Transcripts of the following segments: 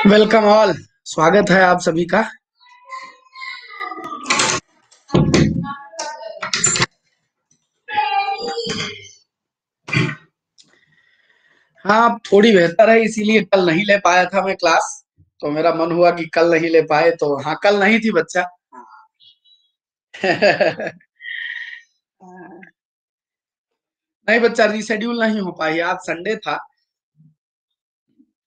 Welcome all. स्वागत है आप सभी का। हाँ, अब थोड़ी बेहतर है, इसीलिए कल नहीं ले पाया था मैं क्लास। तो मेरा मन हुआ कि कल नहीं ले पाए, तो हाँ, कल नहीं थी बच्चा। नहीं बच्चा, रीशेड्यूल नहीं हो पाई, आज संडे था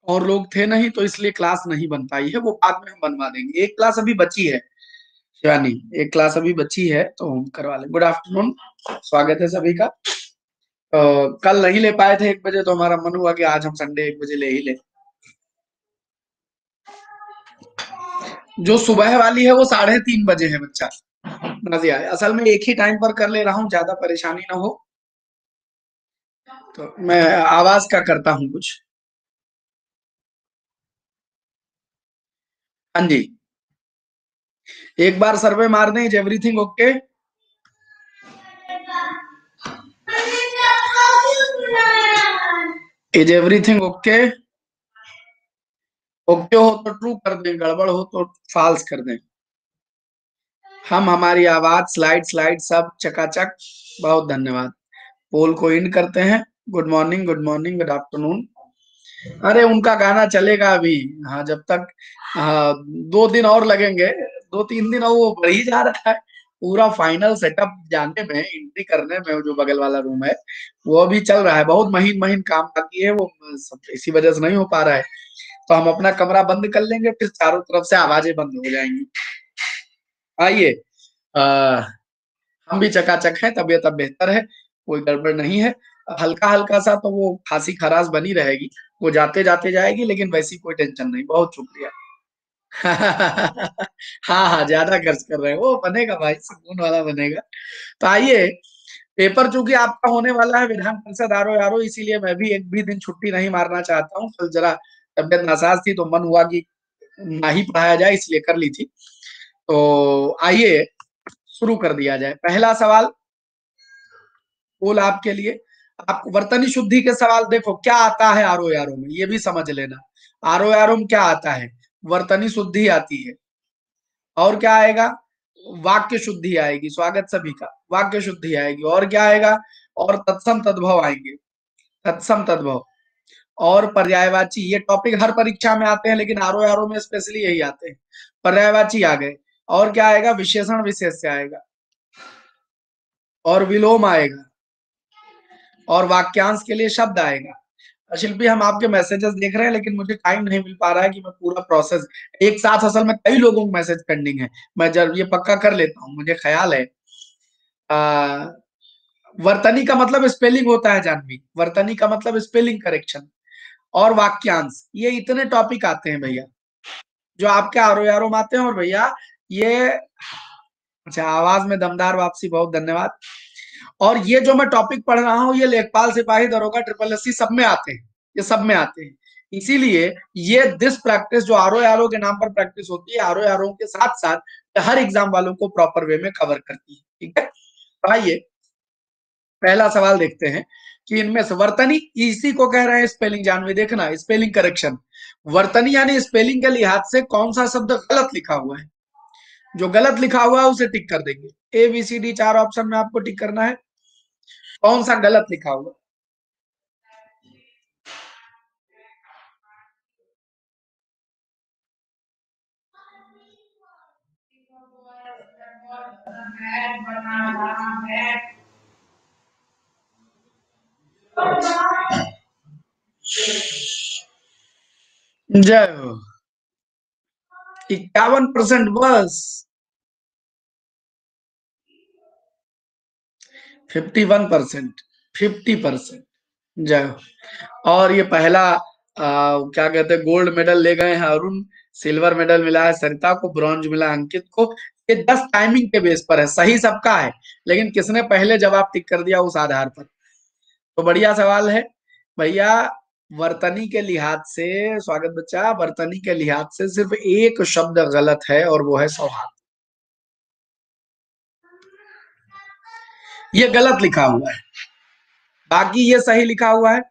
और लोग थे नहीं, तो इसलिए क्लास नहीं बन पाई है। वो बाद में हम बनवा देंगे। एक क्लास अभी बची है शिवानी, एक क्लास अभी बची है तो हम करवा लेंगे। गुड आफ्टरनून, स्वागत है सभी का। कल नहीं ले पाए थे 1 बजे, तो हमारा मन हुआ कि आज हम संडे 1 बजे ले ही ले। जो सुबह वाली है वो 3:30 बजे है बच्चा। नाजिया, असल में एक ही टाइम पर कर ले रहा हूँ, ज्यादा परेशानी ना हो। तो मैं आवाज का करता हूँ कुछ। हाँ जी, एक बार सर्वे मार दें। Is everything okay? Is everything okay? Okay हो तो ट्रू कर दें, गड़बड़ हो तो फॉल्स कर दें। हम हमारी आवाज, स्लाइड स्लाइड सब चकाचक। बहुत धन्यवाद। पोल को इन करते हैं। Good morning, good morning, good afternoon. अरे उनका गाना चलेगा अभी। हाँ, जब तक। हाँ, 2 दिन और लगेंगे। 2-3 दिन और वो बढ़ ही जा रहा है। पूरा फाइनल सेटअप जाने में, एंट्री करने में, जो बगल वाला रूम है वो अभी चल रहा है। बहुत महीन महीन काम बाकी है, वो सब इसी वजह से नहीं हो पा रहा है। तो हम अपना कमरा बंद कर लेंगे, फिर चारों तरफ से आवाजें बंद हो जाएंगी। आइए। आ, हम भी चकाचक हैं, तबीयत अब बेहतर है, कोई गड़बड़ नहीं है। हल्का हल्का सा तो वो खांसी खराश बनी रहेगी। वो जाते जाते जाएगी, लेकिन वैसी कोई टेंशन नहीं। बहुत शुक्रिया। हाँ हाँ, ज्यादा खर्च कर रहे हैं, वो बनेगा भाई, सुकून वाला बनेगा। तो आइए। पेपर चूंकि आपका होने वाला है विधान परिषद आरो आरो, इसीलिए मैं भी एक भी दिन छुट्टी नहीं मारना चाहता हूँ। कल जरा तबियत नासाज थी, तो मन हुआ कि ना ही पढ़ाया जाए, इसलिए कर ली थी। तो आइए शुरू कर दिया जाए। पहला सवाल बोल आपके लिए। आप वर्तनी शुद्धि के सवाल देखो, क्या आता है आरो यारो में, ये भी समझ लेना। आरो यारो में क्या आता है? वर्तनी शुद्धि आती है। और क्या आएगा? वाक्य शुद्धि आएगी। स्वागत सभी का। वाक्य शुद्धि आएगी। और क्या आएगा? और तत्सम तद्भव आएंगे। तत्सम तद्भव और पर्यायवाची। ये टॉपिक हर परीक्षा में आते हैं, लेकिन आरो आरो में स्पेशली यही आते हैं। पर्यायवाची आ गए। और क्या आएगा? विशेषण विशेष्य आएगा। और विलोम आएगा। और वाक्यांश के लिए शब्द आएगा। शिल्पी, हम आपके मैसेजेस देख रहे हैं, लेकिन मुझे टाइम नहीं मिल पा रहा है कि मैं पूरा प्रोसेस एक साथ, असल में कई लोगों को मैसेज पेंडिंग है। मैं जब ये पक्का कर लेता हूँ, मुझे ख्याल है। आ, वर्तनी का मतलब स्पेलिंग होता है जानवी। वर्तनी का मतलब स्पेलिंग करेक्शन। और वाक्यांश, ये इतने टॉपिक आते हैं भैया, जो आपके आरो यारो में आते हैं। और भैया ये, अच्छा, आवाज में दमदार वापसी, बहुत धन्यवाद। और ये जो मैं टॉपिक पढ़ रहा हूँ, ये लेखपाल, सिपाही दरोगा, ट्रिपल एससी सब में आते हैं। ये सब में आते हैं। इसीलिए ये दिस प्रैक्टिस जो आरो आरो के नाम पर प्रैक्टिस होती है, आरो आरो के साथ साथ हर एग्जाम वालों को प्रॉपर वे में कवर करती है। ठीक है, तो आइए पहला सवाल देखते हैं कि इनमें से वर्तनी, इसी को कह रहे हैं स्पेलिंग जानवी। देखना, स्पेलिंग करेक्शन। वर्तनी यानी स्पेलिंग के लिहाज से कौन सा शब्द गलत लिखा हुआ है। जो गलत लिखा हुआ है उसे टिक कर देंगे। A B C D 4 option में आपको टिक करना है। कौन सा गलत लिखा हुआ? जय हो। 51% बस। 51%। 50%। जय हो। और ये पहला क्या कहते हैं, गोल्ड मेडल ले गए हैं अरुण। सिल्वर मेडल मिला है सरिता को, ब्रॉन्ज मिला अंकित को। ये 10 टाइमिंग के बेस पर है, सही सबका है, लेकिन किसने पहले जवाब टिक कर दिया उस आधार पर। तो बढ़िया सवाल है भैया। वर्तनी के लिहाज से, स्वागत बच्चा, वर्तनी के लिहाज से सिर्फ एक शब्द गलत है, और वो है सौहार्द। ये गलत लिखा हुआ है, बाकी ये सही लिखा हुआ है।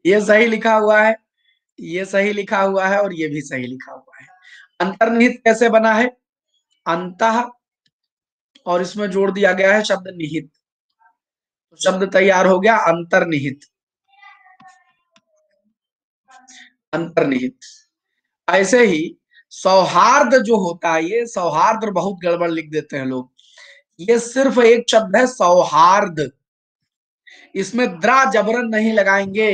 ये सही लिखा हुआ है। ये सही लिखा हुआ है और ये भी सही लिखा हुआ है। अंतर्निहित कैसे बना है? अंतः, और इसमें जोड़ दिया गया है शब्द निहित, तो शब्द तैयार हो गया अंतर्निहित। अंतर्निहित। ऐसे ही सौहार्द जो होता है, ये सौहार्द बहुत गड़बड़ लिख देते हैं लोग। ये सिर्फ एक शब्द है सौहार्द, इसमें द्रा जबरन नहीं लगाएंगे,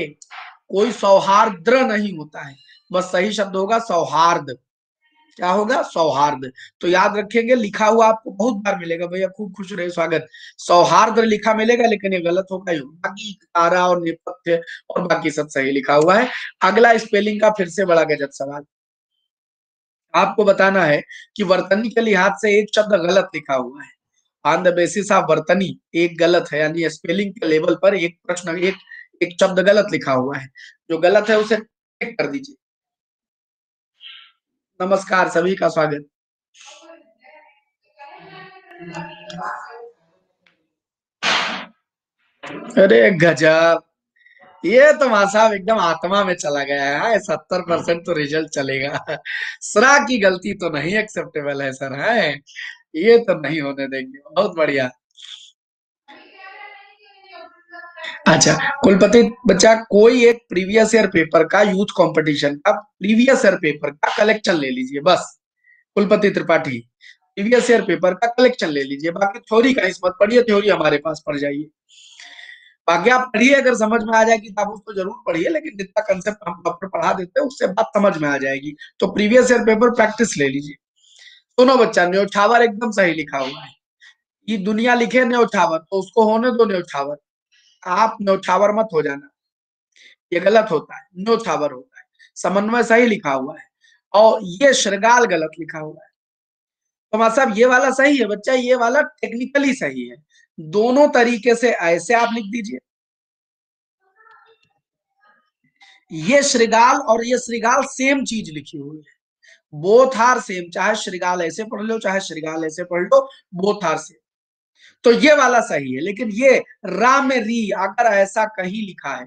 कोई सौहार्द्र नहीं होता है, बस सही शब्द होगा सौहार्द। क्या होगा? सौहार्द। तो याद रखेंगे, लिखा हुआ आपको बहुत बार मिलेगा, भैया खूब खुश रहे स्वागत, सौहार्द लिखा मिलेगा, लेकिन ये गलत होगा ही, बाकी तारा और नेपथ्य और बाकी सब सही लिखा हुआ है। अगला स्पेलिंग का फिर से बड़ा गजब सवाल, आपको बताना है कि वर्तनी के लिहाज से एक शब्द गलत लिखा हुआ है। ऑन द बेसिस ऑफ वर्तनी एक गलत है, यानी स्पेलिंग के लेवल पर एक प्रश्न, एक एक शब्द गलत लिखा हुआ है, जो गलत है उसे टिक कर दीजिए। नमस्कार, सभी का स्वागत। अरे गजब, ये तो मां साहब एकदम आत्मा में चला गया है। 70% तो रिजल्ट चलेगा। सरा की गलती तो नहीं एक्सेप्टेबल है सर, है ये तो नहीं होने देंगे। बहुत बढ़िया। अच्छा, कुलपति बच्चा, कोई एक प्रीवियस ईयर पेपर का, यूथ कंपटीशन का प्रीवियस ईयर पेपर का कलेक्शन ले लीजिए बस। कुलपति त्रिपाठी, प्रीवियस ईयर पेपर का कलेक्शन ले लीजिए, बाकी थ्योरी का इस मत पढ़िए, थ्योरी हमारे पास पढ़ जाइए। बाकी आप पढ़िए, अगर समझ में आ जाएगी तो आप उसको जरूर पढ़िए, लेकिन जितना कंसेप्ट हम प्रॉपर पढ़ा देते हैं उससे बात समझ में आ जाएगी। तो प्रीवियस ईयर पेपर प्रैक्टिस ले लीजिए। सुनो बच्चा, न्योछावर एकदम सही लिखा हुआ है। ये दुनिया लिखे न्योछावर, तो उसको होने दो न्योछावर, आप न्योछावर मत हो जाना, ये गलत होता है, न्योछावर होता है। समन्वय सही लिखा हुआ है, और ये श्रृगाल गलत लिखा हुआ है। तो मतलब साहब ये वाला सही है बच्चा, ये वाला टेक्निकली सही है। दोनों तरीके से ऐसे आप लिख दीजिए, ये श्रृगाल और ये श्रृगाल सेम चीज लिखी हुई है, बोथ आर सेम, चाहे श्रृगाल ऐसे पढ़ लो चाहे श्रृगाल ऐसे पढ़ लो, बोथ आर सेम। तो ये वाला सही है, लेकिन ये रा में री अगर ऐसा कहीं लिखा है,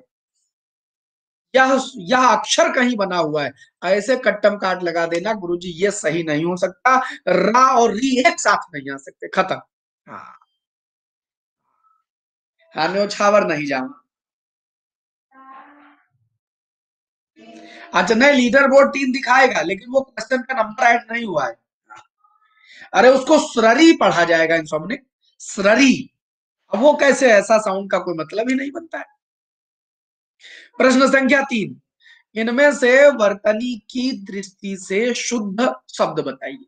यह यह अक्षर कहीं बना हुआ है, ऐसे कट्टम काट लगा देना गुरुजी, ये सही नहीं हो सकता। रा और री एक साथ नहीं आ सकते, खत्म। हाँ, हाँ न्योछावर नहीं जाऊंगा। अच्छा नहीं, लीडर बोर्ड 3 दिखाएगा, लेकिन वो क्वेश्चन का नंबर ऐड नहीं हुआ है। अरे उसको स्ररी पढ़ा जाएगा इंसोम्निक, स्ररी। अब वो कैसे, ऐसा साउंड का कोई मतलब ही नहीं बनता है। प्रश्न संख्या 3, इनमें से वर्तनी की दृष्टि से शुद्ध शब्द बताइए।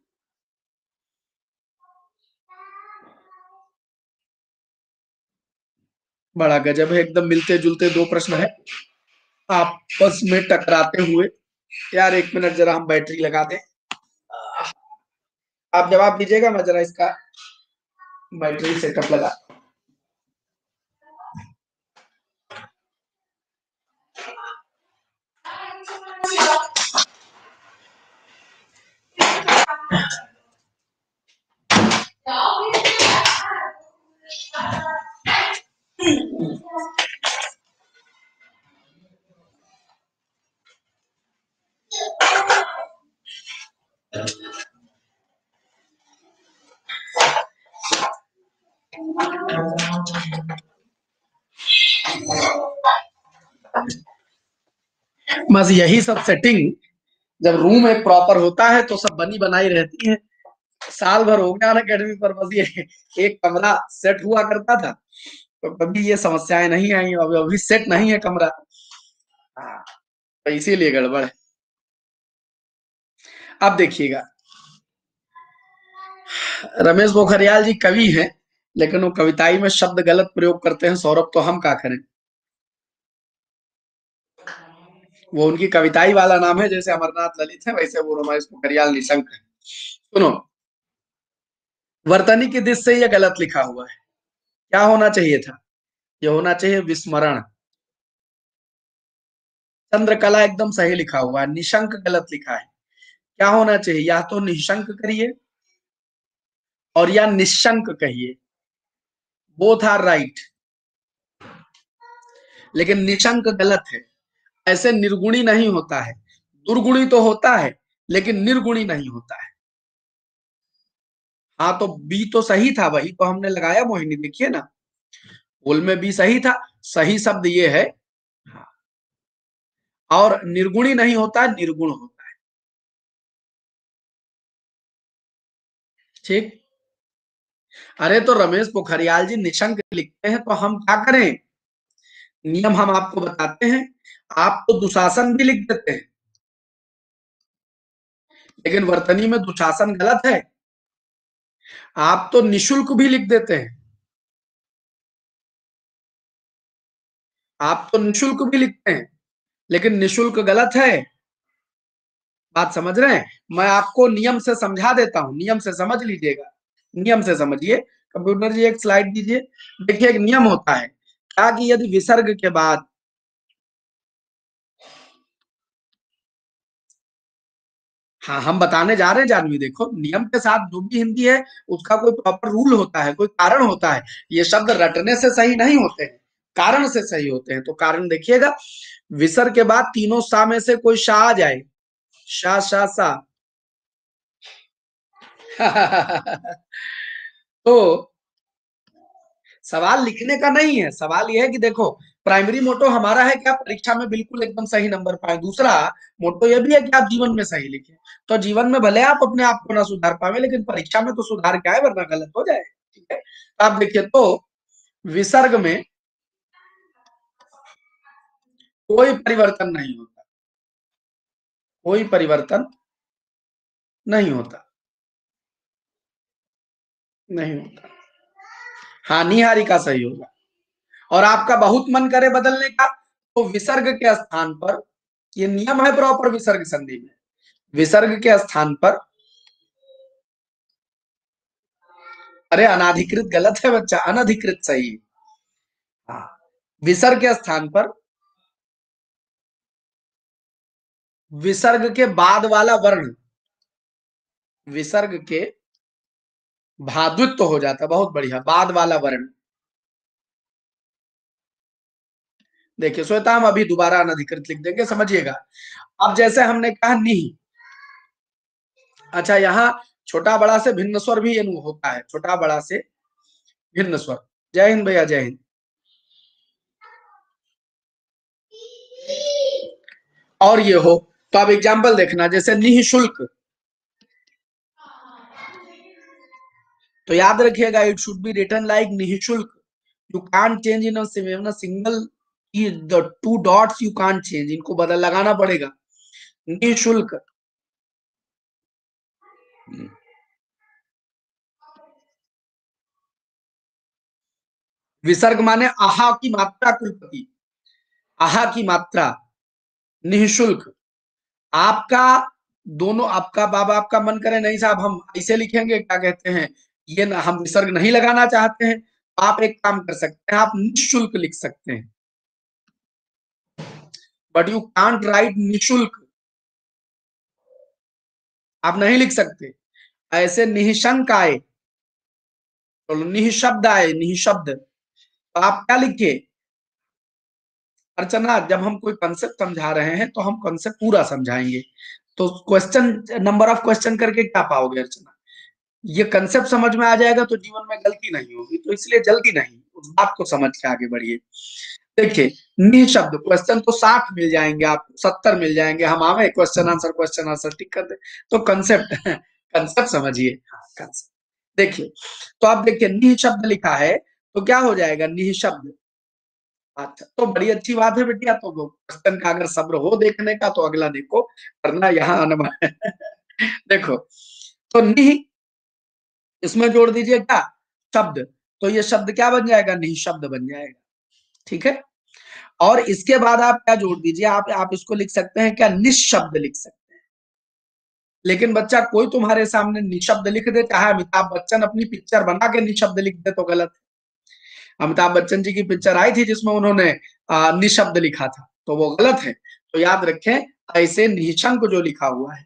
बड़ा गजब है, एकदम मिलते जुलते दो प्रश्न है, आपस में टकराते हुए। यार एक मिनट, जरा हम बैटरी लगा दें, आप जवाब दीजिएगा, मैं जरा इसका बैटरी सेटअप लगा। बस यही सब सेटिंग, जब रूम एक प्रॉपर होता है तो सब बनी बनाई रहती है। साल भर हो गया ना अकेडमी पर, बस ये एक कमरा सेट हुआ करता था, तो कभी ये समस्याएं नहीं आई, अभी अभी सेट नहीं है कमरा। हाँ, तो इसीलिए गड़बड़ है। अब देखिएगा, रमेश पोखरियाल जी कवि हैं, लेकिन वो कविताई में शब्द गलत प्रयोग करते हैं सौरभ, तो हम क्या करें। वो उनकी कविताई वाला नाम है, जैसे अमरनाथ ललित है वैसे वो रमेश पोखरियाल निशंक है। सुनो, वर्तनी की दिश से ये गलत लिखा हुआ है, क्या होना चाहिए था? ये होना चाहिए विस्मरण। चंद्रकला एकदम सही लिखा हुआ है, निशंक गलत लिखा है। क्या होना चाहिए? या तो निशंक करिए और या निशंक कहिए, बोथ आर राइट, लेकिन निशंक गलत है। ऐसे निर्गुणी नहीं होता है, दुर्गुणी तो होता है लेकिन निर्गुणी नहीं होता है। हाँ तो बी तो सही था, वही तो हमने लगाया मोहिनी, देखिए ना, बोल में बी सही था। सही शब्द ये है। हाँ। और निर्गुणी नहीं होता, निर्गुण होता है। ठीक। अरे तो रमेश पोखरियाल जी निशंक लिखते हैं तो हम क्या करें? नियम हम आपको बताते हैं। आप तो दुशासन भी लिख देते हैं, लेकिन वर्तनी में दुशासन गलत है। आप तो निशुल्क भी लिख देते हैं, आप तो निशुल्क भी लिखते हैं, लेकिन निशुल्क गलत है। बात समझ रहे हैं? मैं आपको नियम से समझा देता हूं, नियम से समझ लीजिएगा, नियम से समझिए। कंप्यूटर जी एक स्लाइड दीजिए। देखिए एक नियम होता है क्या कि यदि विसर्ग के बाद, हाँ हम बताने जा रहे हैं जानवी, देखो नियम के साथ जो भी हिंदी है उसका कोई प्रॉपर रूल होता है, कोई कारण होता है। ये शब्द रटने से सही नहीं होते हैं, कारण से सही होते हैं। तो कारण देखिएगा, विसर्ग के बाद तीनों सा में से कोई शाह आ जाए, शाह शाह सा तो सवाल लिखने का नहीं है, सवाल यह है कि देखो प्राइमरी मोटो हमारा है कि आप परीक्षा में बिल्कुल एकदम सही नंबर पाए। दूसरा मोटो यह भी है कि आप जीवन में सही लिखें। तो जीवन में भले आप अपने आप को ना सुधार पावे, लेकिन परीक्षा में तो सुधार क्या है, वरना गलत हो जाए। ठीक है, तो आप देखिए तो विसर्ग में कोई परिवर्तन नहीं होता, कोई परिवर्तन नहीं होता, नहीं होता। हाँ निहारिका सही होगा। और आपका बहुत मन करे बदलने का, तो विसर्ग के स्थान पर, ये नियम है प्रॉपर विसर्ग संधि में, विसर्ग के स्थान पर, अरे अनाधिकृत गलत है बच्चा, अनधिकृत सही है। हाँ, विसर्ग के स्थान पर विसर्ग के बाद वाला वर्ण, विसर्ग के भाद्वित्व हो जाता, बहुत बढ़िया, बाद वाला वर्ण। देखिए श्वेता हम अभी दोबारा अनधिकृत लिख देंगे, समझिएगा। अब जैसे हमने कहा निहि, अच्छा यहाँ छोटा बड़ा से भिन्न स्वर भी ये होता है, छोटा बड़ा से भिन्न स्वर। जय हिंद भैया, जय हिंद। और ये हो तो आप एग्जाम्पल देखना, जैसे निःशुल्क, तो याद रखिएगा it should be written like निःशुल्क। You can't change in a single, the two dots you can't change, इनको बदल लगाना पड़ेगा। निःशुल्क, विसर्ग माने आहा की मात्रा, कुलपति आहा की मात्रा, निःशुल्क। आपका दोनों, आपका बाबा आपका मन करे नहीं साहब हम ऐसे लिखेंगे, क्या कहते हैं, ये ना हम विसर्ग नहीं लगाना चाहते हैं, तो आप एक काम कर सकते हैं, आप निःशुल्क लिख सकते हैं, बट यू कांट राइट निःशुल्क, आप नहीं लिख सकते। ऐसे निःशंक आए, तो निःशब्द आए, निःशब्द, तो आप क्या लिखिए अर्चना, जब हम कोई कंसेप्ट समझा रहे हैं तो हम कंसेप्ट पूरा समझाएंगे। तो क्वेश्चन, नंबर ऑफ क्वेश्चन करके क्या पाओगे अर्चना, ये कंसेप्ट समझ में आ जाएगा तो जीवन में गलती नहीं होगी, तो इसलिए जल्दी नहीं, उस बात को समझ के आगे बढ़िए। देखिए निःशब्द, क्वेश्चन तो 60 मिल जाएंगे आपको, 70 मिल जाएंगे, हम आवे क्वेश्चन आंसर टिक कर दे। तो कंसेप्ट कंसेप्ट समझिए, हाँ कंसेप्ट। देखिए तो आप देखिए निःशब्द लिखा है तो क्या हो जाएगा, निःशब्द। अच्छा तो बड़ी अच्छी बात है बेटिया, तो क्वेश्चन का अगर सब्र हो देखने का तो अगला देखो, वरना यहाँ अनमन देखो तो निः, इसमें जोड़ दीजिए क्या, शब्द, तो ये शब्द क्या बन जाएगा, निःशब्द बन जाएगा। ठीक है, और इसके बाद आप क्या जोड़ दीजिए, आप इसको लिख सकते हैं क्या, निःशब्द लिख सकते हैं। लेकिन बच्चा कोई तुम्हारे सामने निःशब्द लिख दे, चाहे अमिताभ बच्चन अपनी पिक्चर बना के निःशब्द लिख दे, तो गलत। अमिताभ बच्चन जी की पिक्चर आई थी जिसमें उन्होंने निःशब्द लिखा था, तो वो गलत है। तो याद रखें, ऐसे निशंक जो लिखा हुआ है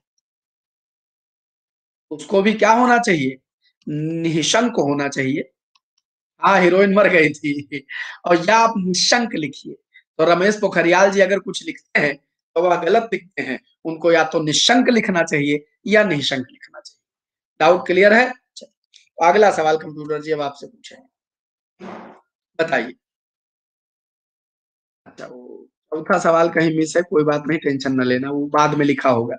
उसको भी क्या होना चाहिए, निशंक होना चाहिए। हाँ हीरोइन मर गई थी और या आप निशंक लिखिए। तो रमेश पोखरियाल जी अगर कुछ लिखते हैं तो वह गलत लिखते हैं, उनको या तो निशंक लिखना चाहिए या निशंक लिखना चाहिए। डाउट क्लियर है? तो अगला सवाल कंप्यूटर जी अब आपसे पूछेंगे, बताइए। अच्छा, वो चौथा सवाल कहीं मिस है, कोई बात नहीं, टेंशन न लेना, वो बाद में लिखा होगा।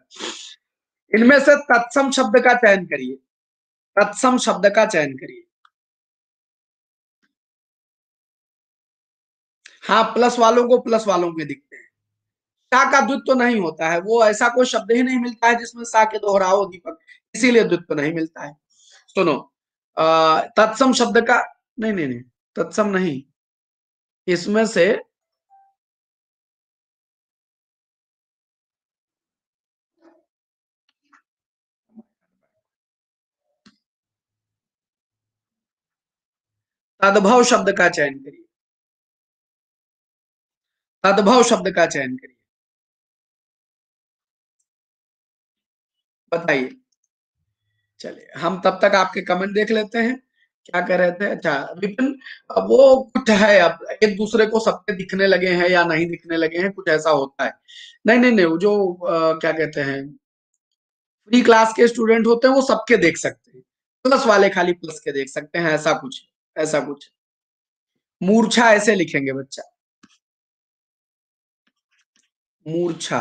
इनमें से तत्सम शब्द का चयन करिए, तत्सम शब्द का चयन करिए। हाँ, प्लस वालों को प्लस वालों के दिखते हैं। सा का द्वित्व नहीं होता है, वो ऐसा कोई शब्द ही नहीं मिलता है जिसमें सा के दोहराओ दीपक, इसीलिए द्वित्व नहीं मिलता है। सुनो, तत्सम शब्द का, नहीं नहीं नहीं, तत्सम नहीं, इसमें से तद्भव शब्द का चयन करिए, तद्भव शब्द का चयन करिए, बताइए। चलिए हम तब तक आपके कमेंट देख लेते हैं, क्या कह रहे थे। अच्छा विपिन, अब वो कुछ है, अब एक दूसरे को सबके दिखने लगे हैं या नहीं दिखने लगे हैं, कुछ ऐसा होता है। नहीं नहीं नहीं, वो जो क्या कहते हैं, फ्री क्लास के स्टूडेंट होते हैं वो सबके देख सकते हैं, प्लस वाले खाली प्लस के देख सकते हैं, ऐसा कुछ, ऐसा कुछ। मूर्छा ऐसे लिखेंगे बच्चा, मूर्छा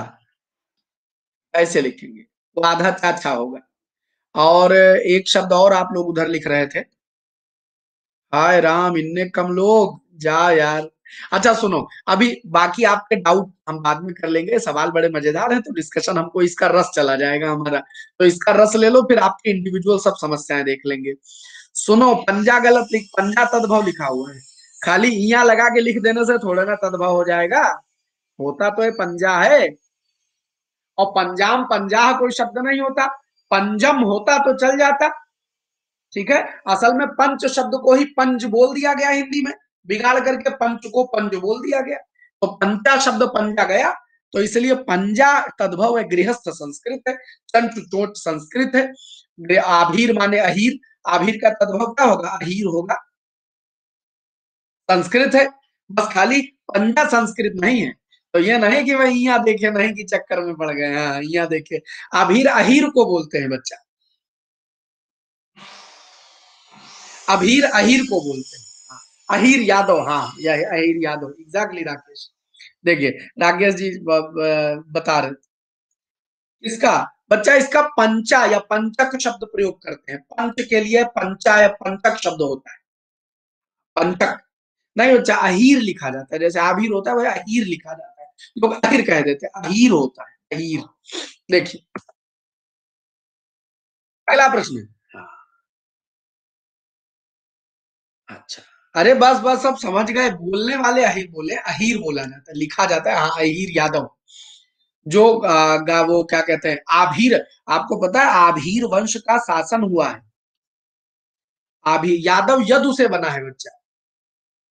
ऐसे लिखेंगे, तो आधा चाचा होगा। और एक शब्द और आप लोग उधर लिख रहे थे, हाय राम, इनने कम लोग, जा यार। अच्छा सुनो, अभी बाकी आपके डाउट हम बाद में कर लेंगे, सवाल बड़े मजेदार हैं, तो डिस्कशन हमको इसका रस चला जाएगा हमारा, तो इसका रस ले लो, फिर आपके इंडिविजुअल सब समस्याएं देख लेंगे। सुनो, पंजा गलत लिख, पंजा तद्भव लिखा हुआ है, खाली इया लगा के लिख देने से थोड़ा ना तद्भव हो जाएगा, होता तो ये पंजा है। और पंजाम पंजाह कोई शब्द नहीं होता, पंजम होता तो चल जाता, ठीक है। असल में पंच शब्द को ही पंच बोल दिया गया हिंदी में, बिगाड़ करके पंच को पंच बोल दिया गया, तो पंचा शब्द पंजा गया, तो इसलिए पंजा तद्भव है, गृहस्थ संस्कृत है, चंट चोट संस्कृत है, आभीर माने अहीर, आभीर का तद्भव क्या होगा, अहीर होगा, संस्कृत है, बस खाली पंजा संस्कृत नहीं है। तो ये नहीं कि वह यहाँ देखे नहीं कि चक्कर में पड़ गए, हाँ यहाँ देखे, अभीर अहीर को बोलते हैं बच्चा, अभीर अहीर को बोलते हैं, अहीर यादव, हाँ यह अहीर यादव, एग्जैक्टली राकेश। देखिए राकेश जी बता रहे इसका, बच्चा इसका पंचा या पंचक शब्द प्रयोग करते हैं, पंच के लिए पंचा या पंचक शब्द होता है, पंचक नहीं बच्चा, अहीर लिखा जाता है, जैसे आभीर होता है वह अहीर लिखा जाता है, लोग अहीर कह देते हैं, अहीर होता है, अहीर। देखिए अगला प्रश्न, अच्छा, अरे बस बस सब समझ गए, बोलने वाले अहीर बोले, अहीर बोला जाता है, लिखा जाता है, हाँ अहीर यादव, जो वो क्या कहते हैं, आभीर, आपको पता है आभीर वंश का शासन हुआ है, आभीर यादव यदु से बना है बच्चा,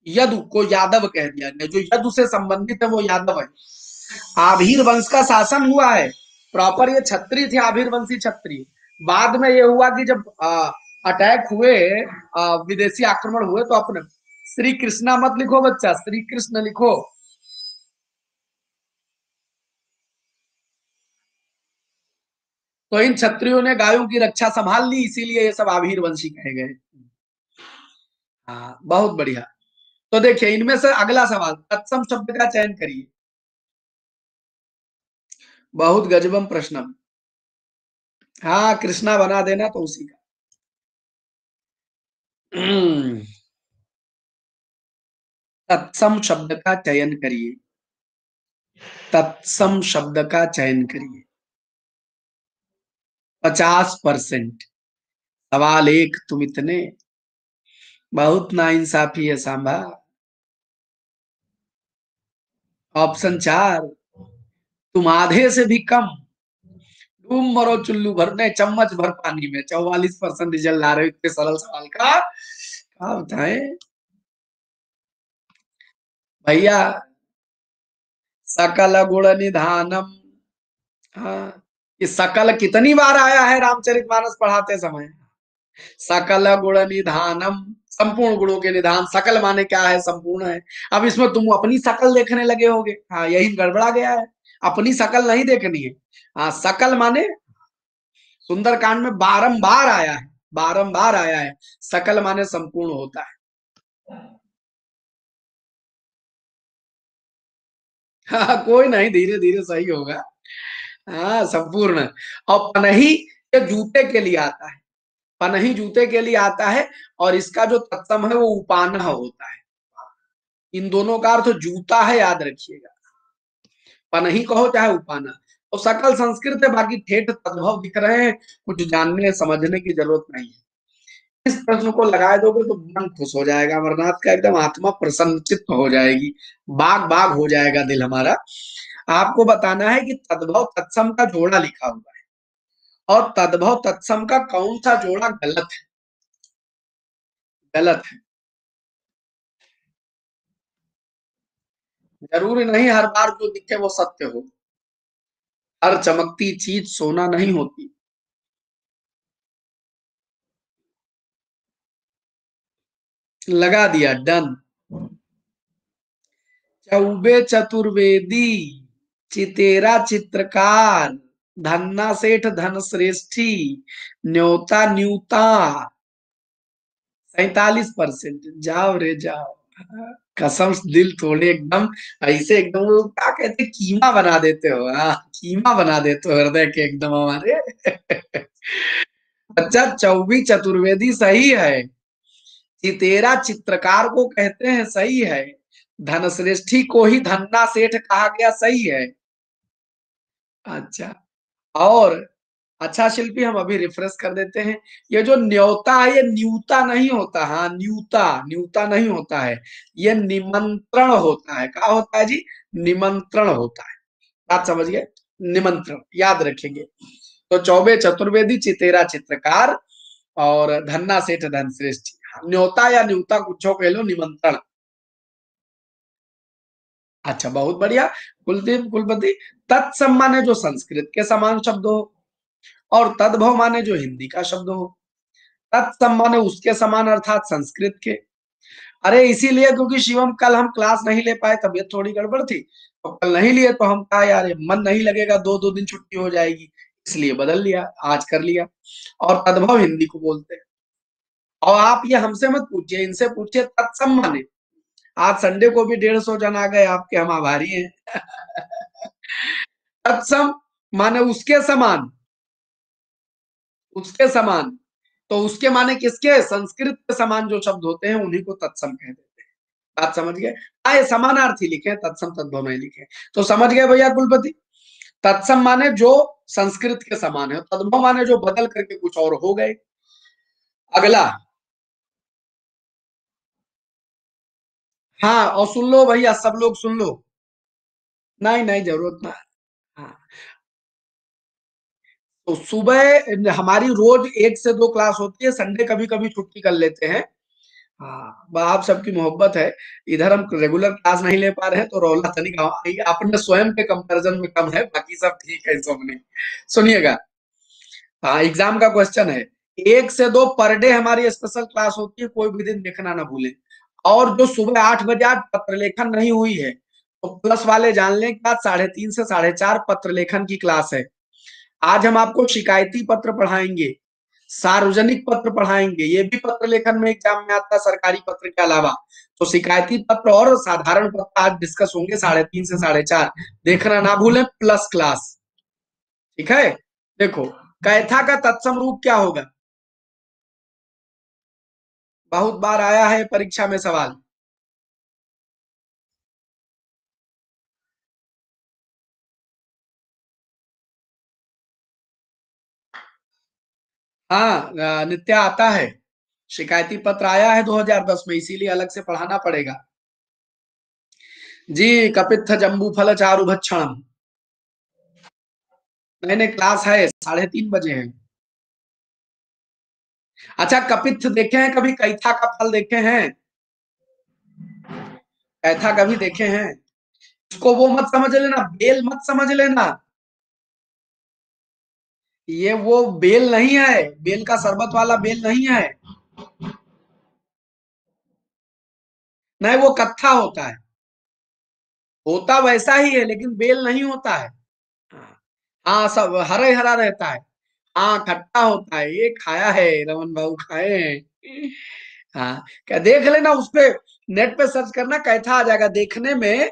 यदु को यादव कह दिया गया, जो यदु से संबंधित है वो यादव है, आभीर वंश का शासन हुआ है, प्रॉपर ये छत्री थे, आभीर वंशी छत्री। बाद में ये हुआ कि जब अटैक हुए, विदेशी आक्रमण हुए, तो अपने श्री कृष्णा मत लिखो बच्चा, श्री कृष्ण लिखो, तो इन क्षत्रियों ने गायों की रक्षा संभाल ली, इसीलिए ये सब आभीर वंशी कहे गए। हाँ बहुत बढ़िया। तो देखिए इनमें से अगला सवाल, तत्सम शब्द का चयन करिए, बहुत गजबम प्रश्न, हाँ कृष्णा बना देना तो उसी का। तत्सम शब्द का चयन करिए, तत्सम शब्द का चयन करिए, 50%। सवाल एक, तुम इतने, बहुत नाइंसाफी है सांभा। ऑप्शन चार, तुम आधे से भी कम, डूब मरो चुल्लू भरने चम्मच भर पानी में, 44% रिजल्ट ला रहे हो इतने सरल सवाल का, क्या बताएं भैया। सकल गुण निधानम, हाँ, ये सकल कितनी बार आया है रामचरितमानस पढ़ाते समय, सकल गुण निधानम, संपूर्ण गुणों के निधान, सकल माने क्या है, संपूर्ण है। अब इसमें तुम अपनी शकल देखने लगे होगे, हाँ यही गड़बड़ा गया है, अपनी शकल नहीं देखनी है। हाँ, शकल माने सुंदरकांड में बारंबार आया है, बारंबार आया है। सकल माने संपूर्ण होता है। हाँ, कोई नहीं, धीरे धीरे सही होगा। हाँ, संपूर्ण। और पनही ये जूते के लिए आता है, पनही जूते के लिए आता है। और इसका जो तत्सम है वो उपान होता है। इन दोनों का अर्थ जूता है, याद रखिएगा। पनही कहो चाहे उपाना। तो सकल संस्कृत है, बाकी ठेठ तद्भव दिख रहे हैं, कुछ जानने समझने की जरूरत नहीं है। इस प्रश्न को लगा दोगे तो मन खुश हो जाएगा, अमरनाथ का एकदम आत्मा प्रसन्नचित्त हो जाएगी, बाग बाग हो जाएगा दिल हमारा। आपको बताना है कि तद्भव तत्सम का जोड़ा लिखा हुआ है, और तद्भव तत्सम का कौन सा जोड़ा गलत है। गलत है। जरूरी नहीं हर बार जो दिखे वो सत्य हो। हर चमकती चीज सोना नहीं होती। लगा दिया, डन। चौबे चतुर्वेदी, चितेरा चित्रकार, धन्ना सेठ धन श्रेष्ठी, न्योता न्यूता। 47%। जाओ रे जाओ। कसम से दिल तोड़े एकदम। ऐसे एकदम वो क्या कहते, कीमा बना देते हो। हाँ, कीमा बना देते हो हृदय के एकदम हमारे। अच्छा, चौबी चतुर्वेदी सही है। चितेरा चित्रकार को कहते हैं, सही है। धनश्रेष्ठी को ही धन्ना सेठ कहा गया, सही है। अच्छा। और अच्छा शिल्पी, हम अभी रिफ्रेश कर देते हैं। ये जो न्योता है ये न्यूता नहीं होता। हाँ, न्यूता न्यूता नहीं होता है। ये निमंत्रण होता है। क्या होता है जी? निमंत्रण होता है। बात समझ गए? निमंत्रण याद रखेंगे। तो चौबे चतुर्वेदी, चितेरा चित्रकार, और धन्ना सेठ धनश्रेष्ठ। न्योता या न्यूता कुछ कह लो, निमंत्रण। अच्छा, बहुत बढ़िया। कुलदीप कुलपति। तत्सम माने जो संस्कृत के समान शब्द हो, और तद्भव माने जो हिंदी का शब्द हो। तत्सम माने उसके समान अर्थात संस्कृत के। अरे इसीलिए, क्योंकि शिवम कल हम क्लास नहीं ले पाए, तबीयत थोड़ी गड़बड़ थी, तो कल नहीं लिए, तो हम कहा यार ये मन नहीं लगेगा, दो दो दिन छुट्टी हो जाएगी, इसलिए बदल लिया, आज कर लिया। और तद्भव हिंदी को बोलते हैं। और आप ये हमसे मत पूछिए, इनसे पूछिए तत्सम माने। आज संडे को भी 150 जन आ गए आपके, हम आभारी हैं। तत्सम माने उसके समान, उसके समान। तो उसके माने किसके? संस्कृत के समान जो शब्द होते हैं उन्हीं को तत्सम कहते हैं। बात समझ गए? आए समानार्थी लिखे, तत्सम तद्भव नहीं लिखे। तो समझ गए भैया कुलपति? तत्सम माने जो संस्कृत के समान है, तद्भव माने जो बदल करके कुछ और हो गए। अगला। हाँ, और सुन लो भैया, सब लोग सुन लो। नहीं नहीं, जरूरत ना। हाँ, तो सुबह हमारी रोज 1 से 2 क्लास होती है, संडे कभी कभी छुट्टी कर लेते हैं। हाँ, आप सबकी मोहब्बत है। इधर हम रेगुलर क्लास नहीं ले पा रहे हैं, तो रौला तनिक अपने स्वयं के कंपैरिजन में कम है, बाकी सब ठीक है सब में। सुनिएगा। हाँ, एग्जाम का क्वेश्चन है। 1 से 2 पर डे हमारी स्पेशल क्लास होती है, कोई भी दिन देखना ना भूलें। और जो सुबह 8 बजे आज पत्र लेखन नहीं हुई है, तो प्लस वाले जान लें कि आज 3:30 से 4:30 पत्र लेखन की क्लास है। आज हम आपको शिकायती पत्र पढ़ाएंगे, सार्वजनिक पत्र पढ़ाएंगे, ये भी पत्र लेखन में एग्जाम में आता है सरकारी पत्र के अलावा। तो शिकायती पत्र और साधारण पत्र आज डिस्कस होंगे 3:30 से 4:30। देखना ना भूलें, प्लस क्लास। ठीक है? देखो, कैथा का तत्सम रूप क्या होगा? बहुत बार आया है परीक्षा में सवाल। हाँ, नित्य आता है। शिकायती पत्र आया है 2010 में, इसीलिए अलग से पढ़ाना पड़ेगा। जी, कपित्थ जम्बू फल चारु भक्षणम। मैंने क्लास है 3:30 बजे है। अच्छा, कपित्थ देखे हैं कभी? कैथा का फल देखे हैं? कैथा कभी देखे हैं? इसको वो मत समझ लेना, बेल मत समझ लेना। ये वो बेल नहीं है, बेल का शरबत वाला बेल नहीं है। नहीं, वो कत्था होता है। होता वैसा ही है लेकिन बेल नहीं होता है। हाँ सब हरा ही हरा रहता है। हाँ खट्टा होता है, ये खाया है, रमन बाबू खाए हैं। हाँ क्या देख लेना उस पे, नेट पे सर्च करना कैथा आ जाएगा, देखने में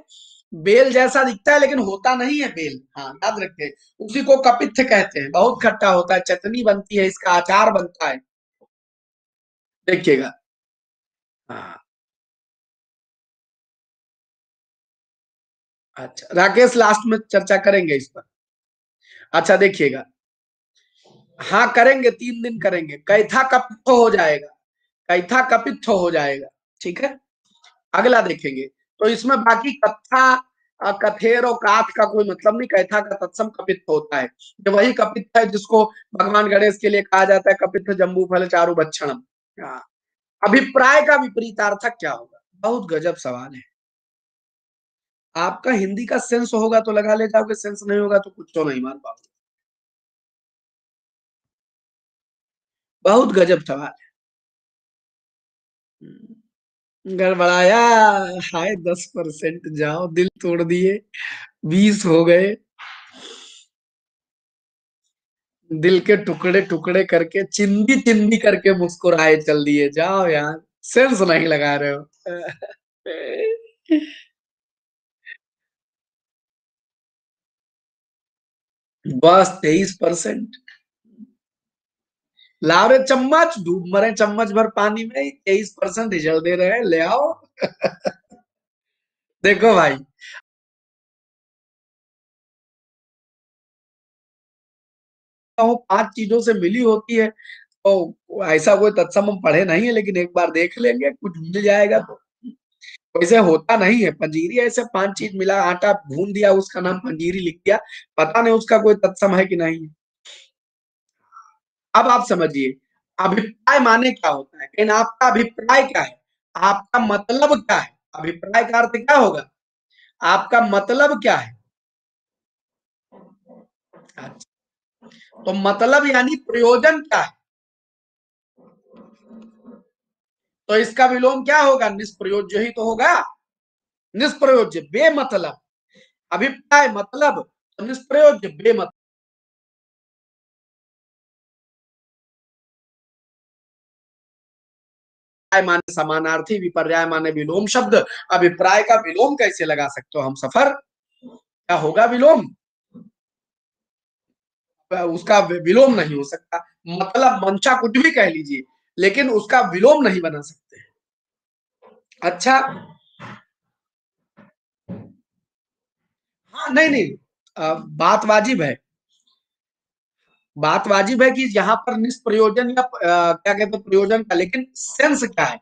बेल जैसा दिखता है लेकिन होता नहीं है बेल। हाँ याद रखे, उसी को कपित्थ कहते हैं, बहुत खट्टा होता है, चटनी बनती है इसका, अचार बनता है, देखिएगा। हाँ अच्छा राकेश लास्ट में चर्चा करेंगे इस पर। अच्छा देखिएगा, हाँ करेंगे, 3 दिन करेंगे, कैथा कपित्थ हो जाएगा, कैथा कपित्थ हो जाएगा, ठीक है। अगला देखेंगे, तो इसमें बाकी कत्था कथेर और काथ का कोई मतलब नहीं, कैथा का तत्सम कपित्थ होता है, ये वही कपित्थ है जिसको भगवान गणेश के लिए कहा जाता है कपित्थ जम्बू फल चारु भक्षणम। हाँ, अभिप्राय का विपरीतार्थक क्या होगा, बहुत गजब सवाल है। आपका हिंदी का सेंस होगा तो लगा ले जाओगे, सेंस नहीं होगा तो कुछ तो नहीं मार पाओगे। बहुत गजब सवाल है। गड़बड़ाया, हाय 10% जाओ, दिल तोड़ दिए, 20 हो गए, दिल के टुकड़े टुकड़े करके चिंदी चिंदी करके मुस्कुराए चल दिए, जाओ यार, सेंस नहीं लगा रहे हो। बस 23%। लाओ रे चम्मच, डूब मरे चम्मच भर पानी में, 23% रिजल्ट दे रहे हैं, ले आओ। देखो भाई, वो 5 चीजों से मिली होती है, तो ऐसा कोई तत्सम हम पढ़े नहीं है, लेकिन एक बार देख लेंगे, कुछ मिल जाएगा तो। वैसे होता नहीं है पंजीरी, ऐसे 5 चीज मिला, आटा भून दिया, उसका नाम पंजीरी लिख दिया, पता नहीं उसका कोई तत्सम है कि नहीं। अब आप समझिए, अभिप्राय माने क्या होता है, लेकिन आपका अभिप्राय क्या है, आपका मतलब क्या है, अभिप्राय का अर्थ क्या होगा, आपका मतलब क्या है। अच्छा, तो मतलब यानी प्रयोजन क्या है, तो इसका विलोम क्या होगा, निष्प्रयोज्य ही तो होगा, निष्प्रयोज्य बेमतलब, अभिप्राय मतलब, तो निष्प्रयोज्य बेमतलब, माने समानार्थी, विपर्याय माने विलोम शब्द, अभिप्राय का विलोम कैसे लगा सकते हो हम सफर, क्या होगा विलोम, उसका विलोम नहीं हो सकता, मतलब मंशा कुछ भी कह लीजिए, लेकिन उसका विलोम नहीं बना सकते। अच्छा, हाँ नहीं नहीं, बात वाजिब है, बात वाजिब है कि यहाँ पर निष्प्रयोजन या क्या कहते हैं प्रयोजन का, लेकिन सेंस क्या है।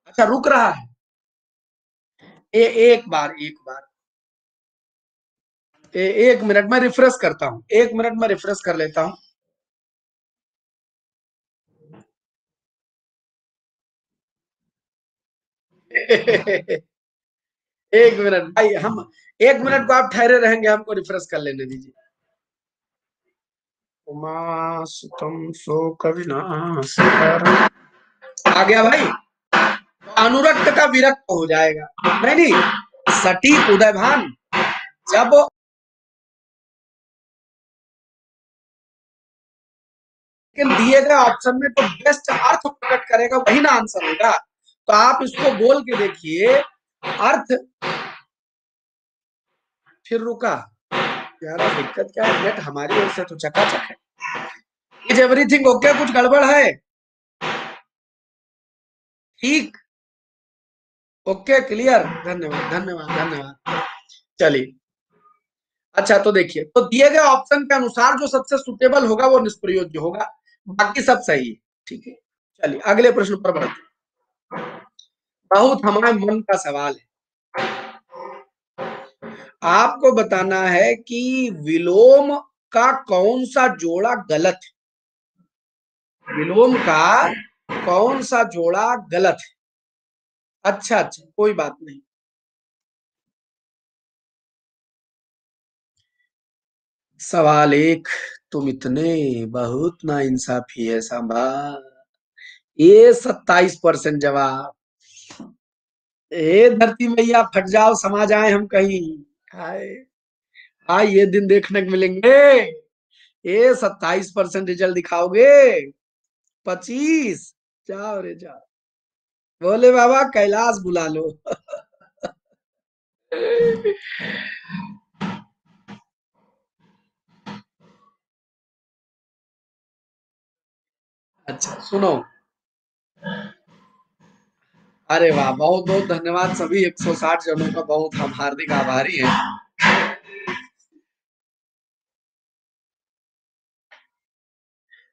अच्छा रुक रहा है, एक बार 1 मिनट में रिफ्रेश करता हूँ, 1 मिनट में रिफ्रेश कर लेता हूँ। एक मिनट भाई, हम 1 मिनट को आप ठहरे रहेंगे, हमको रिफ्रेश कर लेने दीजिए। उमा सुतम शोक विनाशकर, आ गया भाई, अनुरक्त का विरक्त हो जाएगा, नहीं नहीं, सटीक उदयभान, जब लेकिन दिए गए ऑप्शन में तो बेस्ट अर्थ प्रकट करेगा वही ना आंसर होगा, तो आप इसको बोल के देखिए, अर्थ, फिर रुका, यार दिक्कत क्या है, नेट हमारी ओर से तो चकाचक है। इज एवरीथिंग ओके, कुछ गड़बड़ है, ठीक, ओके क्लियर, धन्यवाद धन्यवाद धन्यवाद, चलिए। अच्छा तो देखिए, तो दिए गए ऑप्शन के अनुसार जो सबसे सुटेबल होगा वो निष्प्रयोज्य होगा, बाकी सब सही है, ठीक है। चलिए अगले प्रश्न पर बढ़ते हैं, बहुत हमारे मन का सवाल है, आपको बताना है कि विलोम का कौन सा जोड़ा गलत है, विलोम का कौन सा जोड़ा गलत है। अच्छा अच्छा कोई बात नहीं, सवाल 1, तुम इतने बहुत ना इंसाफी है सांबा, ये 27% जवाब, ए धरती मैया फट जाओ, समा जाए हम कहीं। हाय, हाँ ये दिन देखने को मिलेंगे। ये 27% रिजल्ट दिखाओगे, 25। जाओ रे जाओ, बोले बाबा कैलाश बुला लो। अच्छा सुनो, अरे वाह, बहुत बहुत धन्यवाद सभी 160 जनों का, बहुत हम हार्दिक आभारी हैं।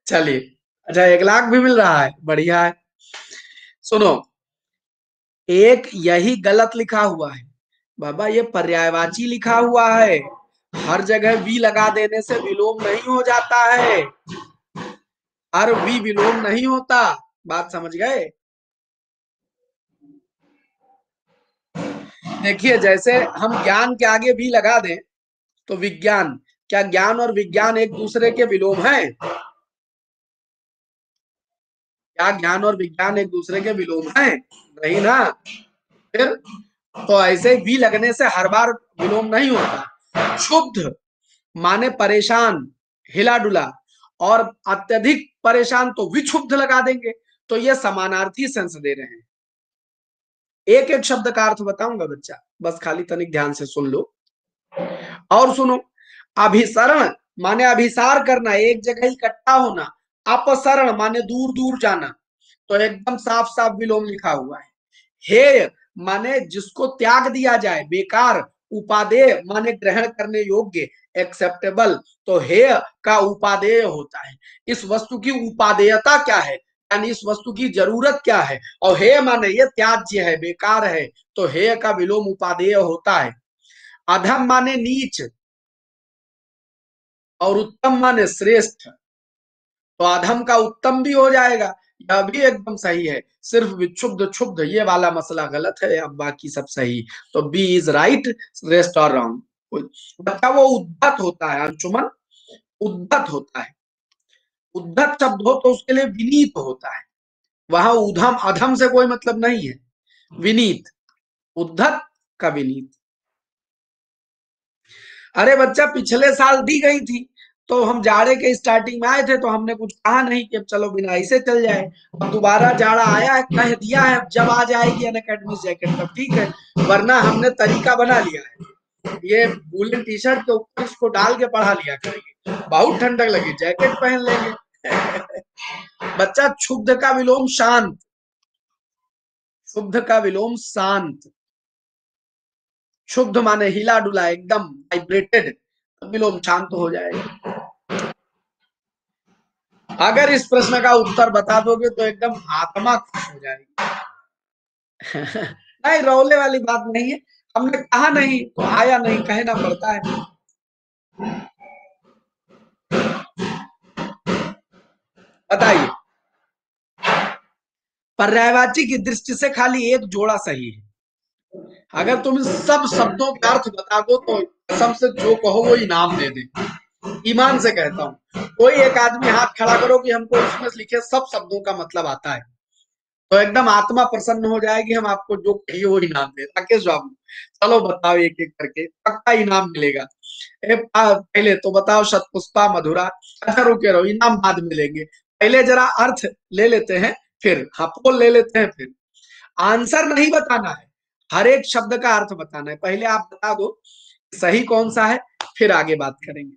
चलिए, अच्छा 1 लाख भी मिल रहा है, बढ़िया है। सुनो, एक यही गलत लिखा हुआ है बाबा, ये पर्यायवाची लिखा हुआ है। हर जगह वी लगा देने से विलोम नहीं हो जाता है, हर वी विलोम नहीं होता। बात समझ गए? देखिए, जैसे हम ज्ञान के आगे भी लगा दें तो विज्ञान, क्या ज्ञान और विज्ञान एक दूसरे के विलोम है? क्या ज्ञान और विज्ञान एक दूसरे के विलोम है? नहीं ना। फिर तो ऐसे भी लगने से हर बार विलोम नहीं होता। क्षुब्ध माने परेशान, हिला डुला, और अत्यधिक परेशान तो विक्षुब्ध लगा देंगे। तो ये समानार्थी सेंस दे रहे हैं। एक एक शब्द का अर्थ बताऊंगा बच्चा, बस खाली तनिक ध्यान से सुन लो। और सुनो, अभिसरण माने अभिसार करना, एक जगह इकट्ठा होना। अपसरण माने दूर दूर जाना, तो एकदम साफ साफ विलोम लिखा हुआ है। हेय माने जिसको त्याग दिया जाए, बेकार। उपादेय माने ग्रहण करने योग्य, एक्सेप्टेबल। तो हेय का उपादेय होता है। इस वस्तु की उपादेयता क्या है, यानी इस वस्तु की जरूरत क्या है। और हेय माने ये त्याज्य है, बेकार है, तो हेय का विलोम उपादेय होता है। अधम माने नीच, और उत्तम माने श्रेष्ठ, तो अधम का उत्तम भी हो जाएगा। यह भी एकदम सही है, सिर्फ विक्षुब्ध क्षुब्ध ये वाला मसला गलत है, अब बाकी सब सही। तो बी इज राइट, रेस्ट और रॉन्ग। बच्चा वो उद्धत होता है अंशुमन, उद्धत होता है। उद्धत शब्द हो तो उसके लिए विनीत होता है। वहां उधम अधम से कोई मतलब नहीं है, विनीत, उद्धत का विनीत। अरे बच्चा पिछले साल दी गई थी, तो हम जाड़े के स्टार्टिंग में आए थे, तो हमने कुछ कहा नहीं कि अब चलो बिना ऐसे चल जाए। अब दोबारा जाड़ा आया है, कह दिया है, जब आ जाएगी अनअकैडमी जैकेट तब ठीक है, वरना हमने तरीका बना लिया है। ये वूलन टी शर्ट के ऊपर इसको डाल के पढ़ा लिया करेंगे, बहुत ठंडक लगी जैकेट पहन लेंगे। बच्चा, क्षुब्ध का विलोम शांत, शुद्ध का विलोम शांत। क्षुब्ध माने हिला डुला, एकदम वाइब्रेटेड, विलोम शांत हो जाएगा। अगर इस प्रश्न का उत्तर बता दोगे तो एकदम आत्मा खुश हो जाएगी। नहीं, रौले वाली बात नहीं है, हमने कहा नहीं तो आया नहीं, कहना पड़ता है। बताइए, पर्यायवाची की दृष्टि से खाली एक जोड़ा सही है। अगर तुम इन सब शब्दों के अर्थ बता दो तो कसम से जो कहो वो इनाम दे दे, ईमान से कहता हूँ। कोई एक आदमी हाथ खड़ा करो कि हमको उसमें लिखे सब शब्दों का मतलब आता है, तो एकदम आत्मा प्रसन्न हो जाएगी, हम आपको जो कहिए वो इनाम दे। राकेश बाबू, चलो बताओ एक एक करके, पक्का इनाम मिलेगा। पहले तो बताओ शतपुष्पा मधुरा। अच्छा रुके रहो, इनाम बाद में लेंगे, पहले जरा अर्थ ले लेते हैं, फिर हाँ पोल ले लेते हैं, फिर आंसर नहीं बताना है, हर एक शब्द का अर्थ बताना है। पहले आप बता दो सही कौन सा है, फिर आगे बात करेंगे।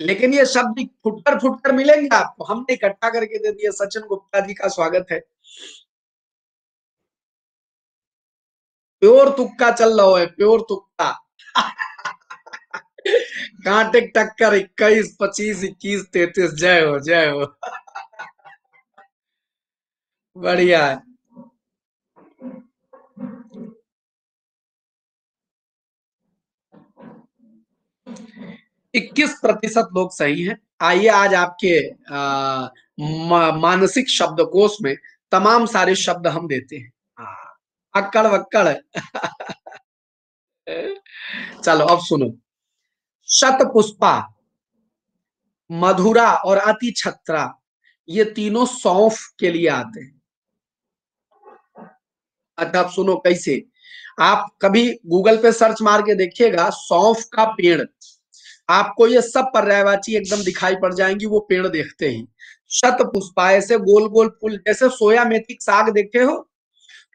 लेकिन ये शब्द फुटकर फुटकर मिलेंगे आपको, हमने इकट्ठा करके दे दिया। सचिन गुप्ता जी का स्वागत है। प्योर तुक्का चल रहा है, प्योर तुक्का। कांटे टक्कर, 21 25 21 33, जय हो जय हो। बढ़िया है। 21% लोग सही हैं। आइए आज आपके मानसिक शब्दकोश में तमाम सारे शब्द हम देते हैं। अक्कड़ वक्कड़। चलो अब सुनो, शत पुष्पा, मधुरा और अति छत्रा, ये तीनों सौंफ के लिए आते हैं। अच्छा आप सुनो कैसे, आप कभी गूगल पे सर्च मार के देखिएगा सौंफ का पेड़, आपको ये सब पर्यायवाची एकदम दिखाई पड़ जाएंगी वो पेड़ देखते ही। शत पुष्पा, ऐसे गोल गोल फूल, जैसे सोया मेथी साग देखे हो,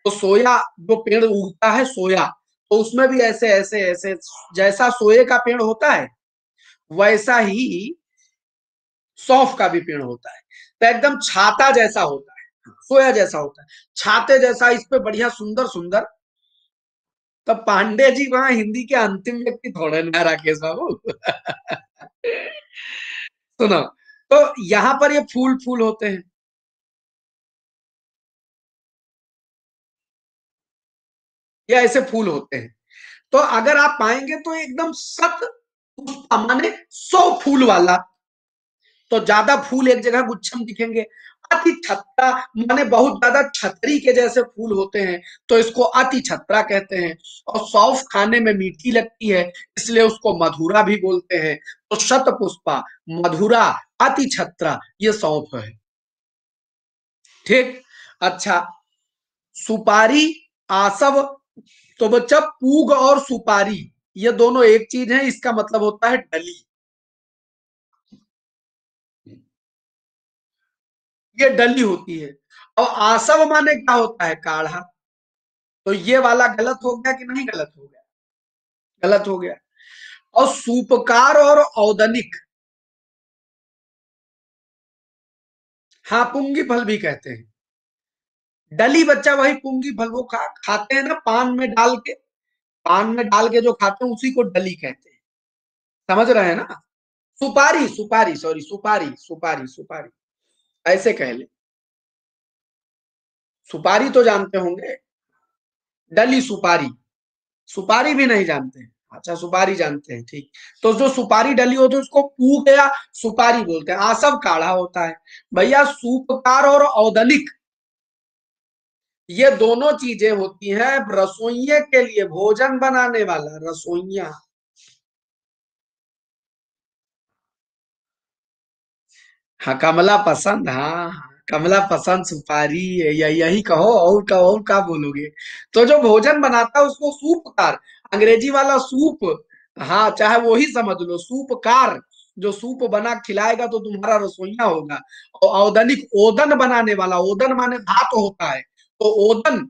तो सोया जो पेड़ उगता है सोया, तो उसमें भी ऐसे ऐसे ऐसे, जैसा सोए का पेड़ होता है वैसा ही सौंफ का भी पेड़ होता है। तो एकदम छाता जैसा होता है, सोया जैसा होता है, छाते जैसा, इस पे बढ़िया सुंदर सुंदर। तब पांडे जी वहां हिंदी के अंतिम व्यक्ति थोड़े ना राकेश बाबू। सुनो, तो यहाँ पर ये फूल फूल होते हैं, ये ऐसे फूल होते हैं। तो अगर आप पाएंगे तो एकदम शत पुष्पा माने 100 फूल वाला, तो ज्यादा फूल एक जगह गुच्छम दिखेंगे। अति छत्ता माने बहुत ज्यादा छतरी के जैसे फूल होते हैं, तो इसको अति छत्रा कहते हैं। और सौंफ खाने में मीठी लगती है, इसलिए उसको मधुरा भी बोलते हैं। तो शत पुष्पा, मधुरा, अति छत्रा, ये सौंफ है। ठीक। अच्छा, सुपारी, आसव, तो बच्चा पूग और सुपारी ये दोनों एक चीज है, इसका मतलब होता है डली। ये डली होती है। और आसव माने क्या होता है, काढ़ा। तो ये वाला गलत हो गया कि नहीं गलत हो गया, गलत हो गया। और सूपकार और औदनिक, हाँ पुंगी फल भी कहते हैं। डली बच्चा वही पुंगी फल, वो खाते हैं ना पान में डाल के, पान में डाल के जो खाते हैं उसी को डली कहते हैं। समझ रहे हैं ना। सुपारी, सुपारी, सॉरी, सुपारी सुपारी सुपारी, ऐसे कह ले। सुपारी तो जानते होंगे, डली सुपारी, सुपारी भी नहीं जानते हैं। अच्छा सुपारी जानते हैं, ठीक। तो जो सुपारी डली होती है उसको पूक या सुपारी बोलते हैं। आसव काढ़ा होता है। भैया सूपकार और औदनिक, ये दोनों चीजें होती हैं रसोइये के लिए, भोजन बनाने वाला रसोइया। हाँ कमला पसंद, हाँ हाँ, कमला पसंद सुपारी है, यही कहो, और कहो और क्या बोलोगे। तो जो भोजन बनाता है उसको सूपकार, अंग्रेजी वाला सूप, हाँ चाहे वो ही समझ लो, सूपकार जो सूप बना खिलाएगा तो तुम्हारा रसोइया होगा। और औदनिक, ओदन बनाने वाला, ओदन माने भात होता है, तो ओदन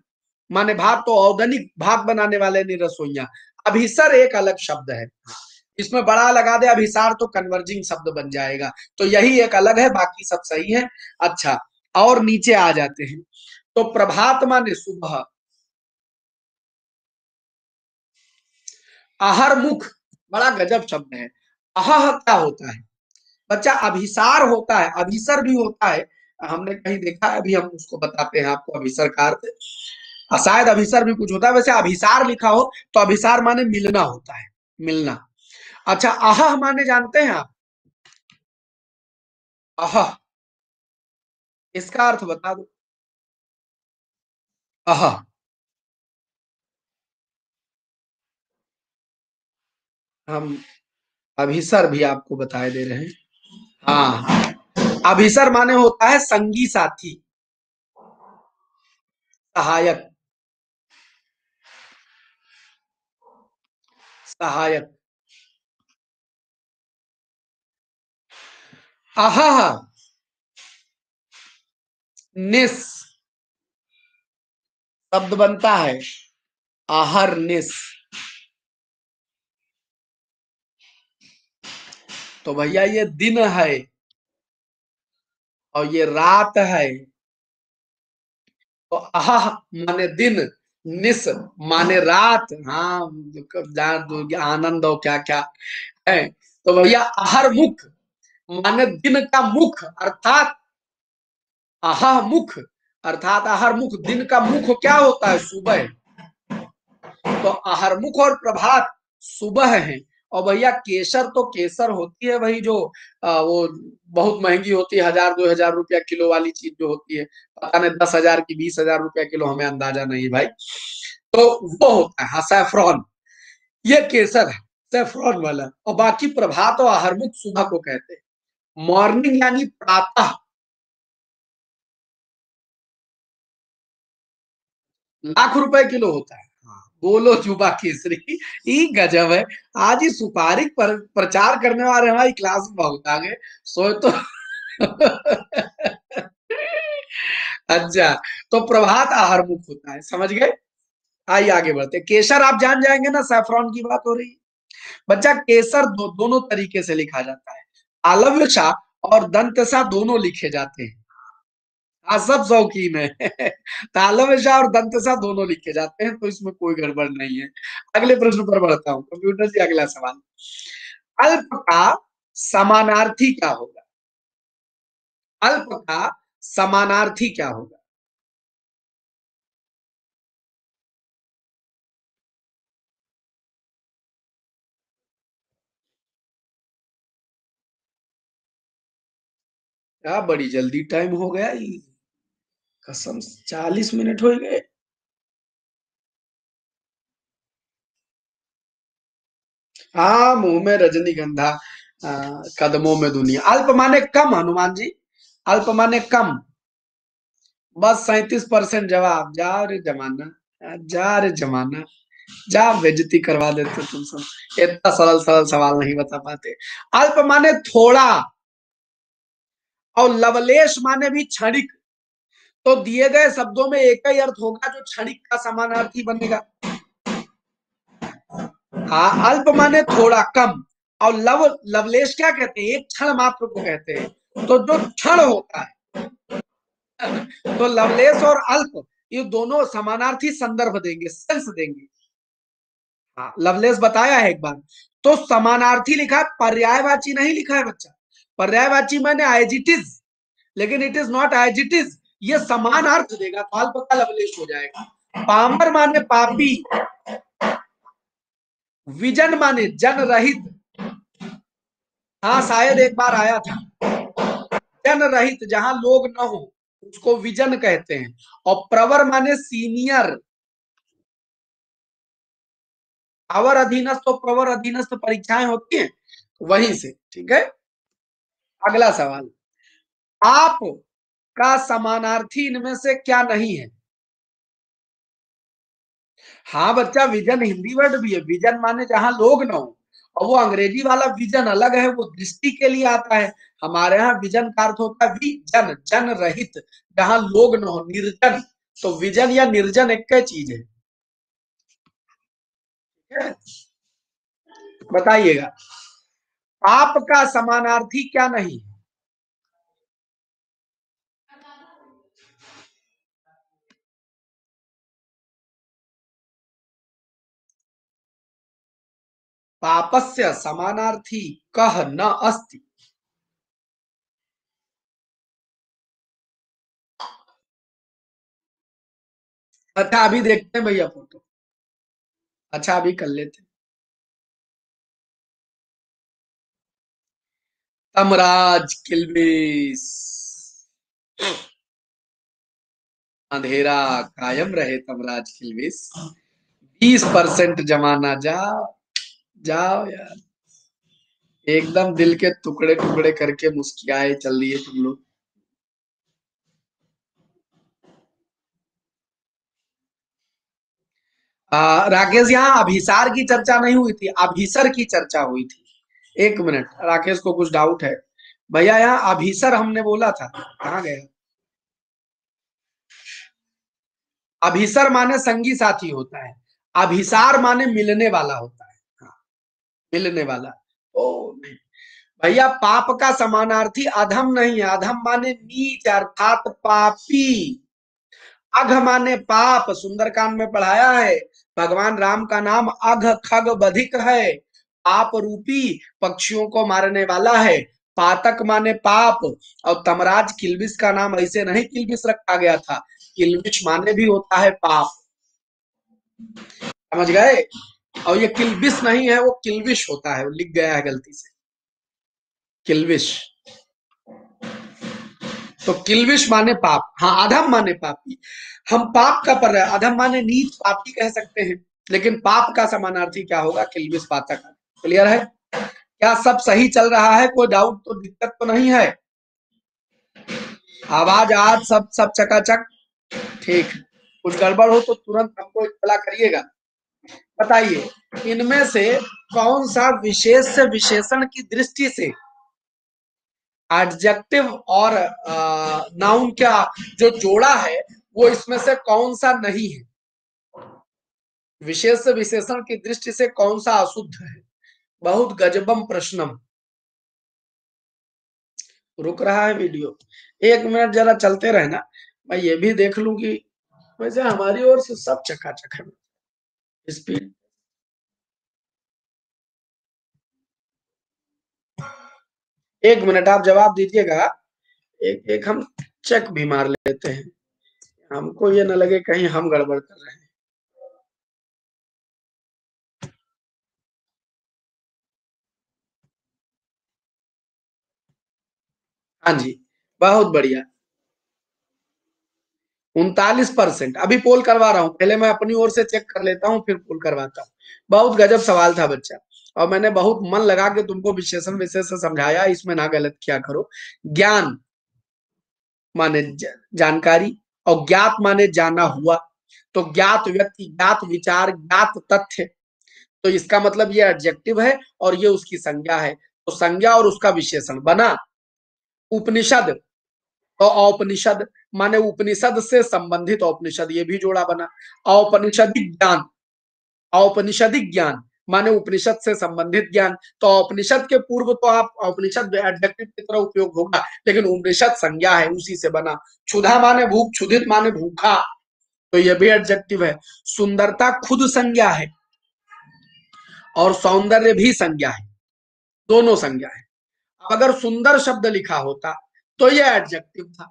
माने भात, तो औदनिक भात बनाने वाले नहीं रसोइया। अभिसर एक अलग शब्द है, इसमें बड़ा लगा दे अभिसार तो कन्वर्जिंग शब्द बन जाएगा। तो यही एक अलग है, बाकी सब सही है। अच्छा, और नीचे आ जाते हैं। तो प्रभात माने सुबह, आहर मुख, बड़ा गजब शब्द है। अहह क्या होता है बच्चा, अभिसार होता है, अभिसर भी होता है। हमने कहीं देखा है, अभी हम उसको बताते हैं आपको अभिसर का अर्थ। शायद अभिसर भी कुछ होता है, वैसे अभिसार लिखा हो तो अभिसार माने मिलना होता है, मिलना। अच्छा, अहह माने जानते हैं आप, अहह, इसका अर्थ बता दो। अहह, हम अभिसर भी आपको बताए दे रहे हैं। हाँ, अभिसर माने होता है संगी साथी, सहायक, सहायक। अहह, निस शब्द बनता है, आहर निस। तो भैया ये दिन है और ये रात है। तो अहह माने दिन, निस माने रात। हाँ, जान दो आनंद हो क्या क्या है। तो भैया आहर मुख माने दिन का मुख, अर्थात आहा मुख, अर्थात आहार मुख, दिन का मुख क्या होता है, सुबह। तो आहार मुख और प्रभात सुबह है। और भैया केसर, तो केसर होती है वही जो वो बहुत महंगी होती है, 1000 2000 रुपया किलो वाली चीज जो होती है। पता नहीं 10,000 की 20,000 रुपया किलो, हमें अंदाजा नहीं भाई। तो वो होता है, हाँ सैफरॉन, ये केसर है, सैफरॉन वाला। और बाकी प्रभात और आहार मुख सुबह को कहते हैं। मॉर्निंग यानी प्रातः, लाख रुपए किलो होता है। हाँ, बोलो जुबा केसरी, ई गजब है। आज ही सुपारी पर प्रचार करने वाले हमारी क्लास में बहुत आ गए। सो तो अच्छा, तो प्रभात आहार मुख होता है, समझ गए। आइए आगे बढ़ते, केसर आप जान जाएंगे ना, सैफरॉन की बात हो रही है। बच्चा केसर दोनों तरीके से लिखा जाता है, आलव्य और दंत दोनों लिखे जाते हैं। हाँ, सब शौकीन है। तालव्य और दंत दोनों लिखे जाते हैं, तो इसमें कोई गड़बड़ नहीं है। अगले प्रश्न पर बढ़ता हूँ कंप्यूटर जी, अगला सवाल। अल्प का समानार्थी क्या होगा? अल्प का समानार्थी क्या होगा? क्या बड़ी जल्दी टाइम हो गया कसम, 40 मिनट हो गए। हाँ, मुंह में रजनीगंधा, कदमों में दुनिया। अल्प माने कम, हनुमान जी, अल्प माने कम। बस 37% जवाब। जा रे जमाना, जा रे जमाना, जा, बेइज्जती करवा देते तुम सब, इतना सरल सरल सवाल नहीं बता पाते। अल्प माने थोड़ा, और लवलेश माने भी क्षणिक। तो दिए गए शब्दों में एक ही अर्थ होगा जो क्षणिक का समानार्थी बनेगा। हाँ, अल्प माने थोड़ा कम, और लवलेश क्या कहते हैं? एक क्षण मात्र को कहते हैं, तो जो क्षण होता है। तो लवलेश और अल्प, ये दोनों समानार्थी संदर्भ देंगे, सेंस देंगे। हाँ, लवलेश बताया है एक बार। तो समानार्थी लिखा है, पर्यायवाची नहीं लिखा है बच्चा। पर्यायवाची माने एज इट इज, लेकिन it is not as it is, ये समान अर्थ देगा, तो अल्प का लवलेश हो जाएगा। पामर माने पापी, विजन माने जन रहित। हाँ, शायद एक बार आया था। जन रहित, जहां लोग न हो, उसको विजन कहते हैं। और प्रवर माने सीनियर, अवर अधीनस्थ और प्रवर अधीनस्थ परीक्षाएं होती हैं, वहीं से, ठीक है। अगला सवाल, आप का समानार्थी इनमें से क्या नहीं है? हाँ बच्चा, विजन हिंदी वर्ड भी है। विजन माने जहां लोग ना हो, और वो अंग्रेजी वाला विजन अलग है, वो दृष्टि के लिए आता है। हमारे यहाँ विजन का अर्थ होता है विजन, जन रहित, जहां लोग ना हो, निर्जन। तो विजन या निर्जन एक ही चीज है। बताइएगा, पाप का समानार्थी क्या नहीं है? पापस्य समानार्थी कह न अस्ति। अच्छा, अभी देखते हैं भैया फोटो। अच्छा, अभी कर लेते हैं। तमराज किल्बिस, अंधेरा कायम रहे तमराज किल्बिस। 20% जमाना, जाओ, जाओ यार, एकदम दिल के टुकड़े टुकड़े करके मुस्कियाए चल दिए तुम लोग। राकेश, यहाँ अभिसार की चर्चा नहीं हुई थी, अभिसर की चर्चा हुई थी। एक मिनट, राकेश को कुछ डाउट है। भैया, यहाँ अभिसर हमने बोला था, कहाँ गया? अभिसर माने संगी साथी होता है, अभिसार माने मिलने वाला होता है। हाँ, मिलने वाला। ओ नहीं भैया, पाप का समानार्थी अधम नहीं है। अधम माने नीच, अर्थात पापी। अघ माने पाप, सुंदरकांड में पढ़ाया है। भगवान राम का नाम अघ खग बधिक है, पाप रूपी पक्षियों को मारने वाला है। पातक माने पाप। और तमराज किल्बिश का नाम ऐसे नहीं किल्बिश रखा गया था, किल्बिश माने भी होता है पाप, समझ गए। और ये किल्बिश नहीं है, वो किल्बिश होता है, वो लिख गया है गलती से, किल्बिश। तो किल्बिश माने पाप, हाँ, अधम माने पापी। हम पाप का पढ़ रहे हैं, अधम माने नीच पापी कह सकते हैं। लेकिन पाप का समानार्थी क्या होगा? किल्बिश, पातक। क्लियर है? क्या सब सही चल रहा है? कोई डाउट तो, दिक्कत तो नहीं है? आवाज आज सब सब चकाचक, ठीक। कुछ गड़बड़ हो तो तुरंत हमको इत्तला करिएगा। बताइए, इनमें से कौन सा विशेष से विशेषण की दृष्टि से एडजेक्टिव और नाउन का जो जोड़ा है वो इसमें से कौन सा नहीं है? विशेष से विशेषण की दृष्टि से कौन सा अशुद्ध है? बहुत गजबम प्रश्नम। रुक रहा है वीडियो, 1 मिनट जरा चलते रहना, मैं ये भी देख लूं कि वैसे हमारी ओर से सब चकाचक है स्पीड। एक मिनट आप जवाब दीजिएगा, एक एक हम चेक भी मार लेते हैं, हमको ये ना लगे कहीं हम गड़बड़ कर रहे हैं। हाँ जी, बहुत बढ़िया, 39%। अभी पोल करवा रहा हूँ, पहले मैं अपनी ओर से चेक कर लेता हूँ फिर पोल करवाता हूँ। बहुत गजब सवाल था बच्चा, और मैंने बहुत मन लगा के तुमको विशेषण विशेष से समझाया, इसमें ना गलत किया करो। ज्ञान माने जानकारी, और ज्ञात माने जाना हुआ, तो ज्ञात व्यक्ति, ज्ञात विचार, ज्ञात तथ्य, तो इसका मतलब ये एडजेक्टिव है और ये उसकी संज्ञा है, तो संज्ञा और उसका विशेषण बना। उपनिषद, तो औपनिषद माने उपनिषद से संबंधित औपनिषद, ये भी जोड़ा बना। औपनिषदिक ज्ञान, औपनिषदिक ज्ञान माने उपनिषद से संबंधित ज्ञान, तो औपनिषद के पूर्व तो आप औपनिषद एडजेक्टिव की तरह उपयोग होगा, लेकिन उपनिषद संज्ञा है, उसी से बना। क्षुधा माने भूख, क्षुधित माने भूखा, तो ये भी एडजेक्टिव है। सुंदरता खुद संज्ञा है और सौंदर्य भी संज्ञा है, दोनों संज्ञा है। अगर सुंदर शब्द लिखा होता तो ये एडजेक्टिव था,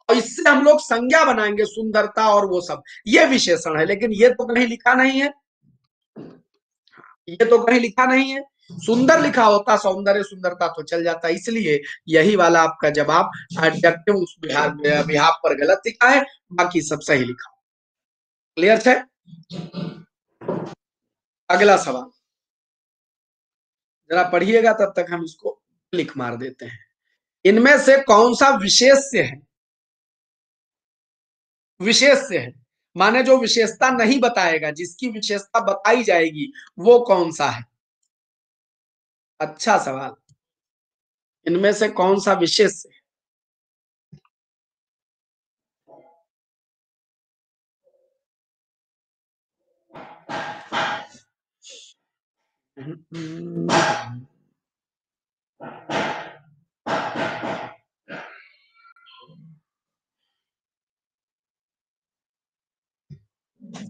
और इससे हम लोग संज्ञा बनाएंगे, सुंदरता और वो सब, ये विशेषण है, लेकिन ये तो कहीं लिखा नहीं है, ये तो कहीं लिखा नहीं है। सुंदर लिखा होता, सौंदर्य सुंदरता तो चल जाता, इसलिए यही वाला आपका जवाब एडजेक्टिव उस बिहाफ पर गलत लिखा है, बाकी सब सही लिखा। क्लियर है? अगला सवाल जरा पढ़िएगा, तब तक हम इसको क्लिक मार देते हैं। इनमें से कौन सा विशेष से है? विशेष से है माने जो विशेषता नहीं बताएगा, जिसकी विशेषता बताई जाएगी, वो कौन सा है? अच्छा सवाल, इनमें से कौन सा विशेष से?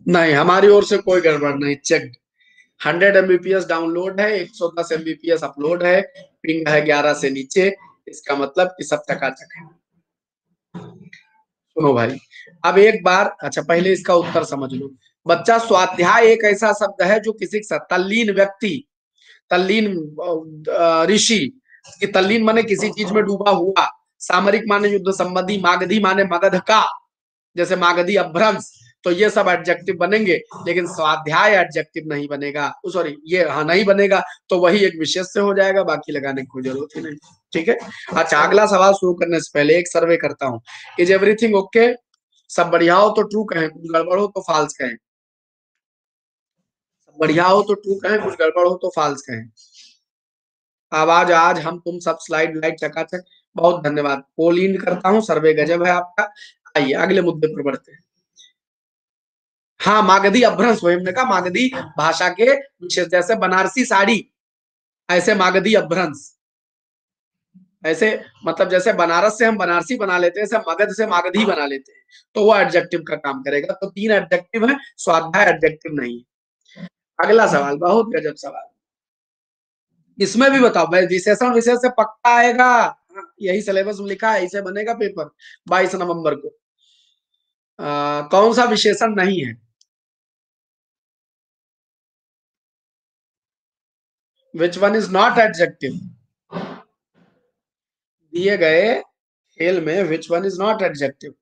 नहीं, हमारी ओर से कोई गड़बड़ नहीं, चेक। 100 MBPS डाउनलोड है, 110 MBPS अपलोड है, पिंग है 11 से नीचे, इसका मतलब कि सब चकाचक है। सुनो भाई, अब एक बार, अच्छा पहले इसका उत्तर समझ लो। बच्चा, स्वाध्याय एक ऐसा शब्द है जो किसी तल्लीन व्यक्ति, तल्लीन ऋषि की, तल्लीन माने किसी चीज में डूबा हुआ, सामरिक माने युद्ध संबंधी, मागधी माने मगध का, जैसे मागधी अभ्रंश, तो ये सब एडजेक्टिव बनेंगे, लेकिन स्वाध्याय एडजेक्टिव नहीं बनेगा, सॉरी ये हाँ नहीं बनेगा, तो वही एक विशेष से हो जाएगा, बाकी लगाने की कोई जरूरत ही नहीं। ठीक है, अच्छा अगला सवाल शुरू करने से पहले एक सर्वे करता हूँ। Is everything okay? सब बढ़िया हो तो ट्रू कहें, कुछ गड़बड़ हो तो फॉल्स कहें। सब बढ़िया हो तो ट्रू कहें, कुछ गड़बड़ हो तो फॉल्स कहें। आवाज आज हम तुम सब स्लाइड लाइट चकाचक, बहुत धन्यवाद। पोल इन करता हूँ, सर्वे गजब है आपका। आइए अगले मुद्दे पर बढ़ते हैं। हाँ, मागधी अभ्रंश, वही हमने कहा, मागधी भाषा के विशेष, जैसे बनारसी साड़ी, ऐसे मागधी अभ्रंश, ऐसे मतलब जैसे बनारस से हम बनारसी बना लेते हैं, ऐसे मगध से मागधी बना लेते हैं, तो वो एडजेक्टिव का काम करेगा। तो 3 एडजेक्टिव है, स्वाध्याय एडजेक्टिव नहीं है। अगला सवाल, बहुत गजब सवाल, इसमें भी बताओ भाई, विशेषण विशेष से पक्का आएगा, यही सिलेबस में लिखा है, इसे बनेगा पेपर 22 नवंबर को। कौन सा विशेषण नहीं है? Which one is not adjective? दिए गए खेल में which one is not adjective?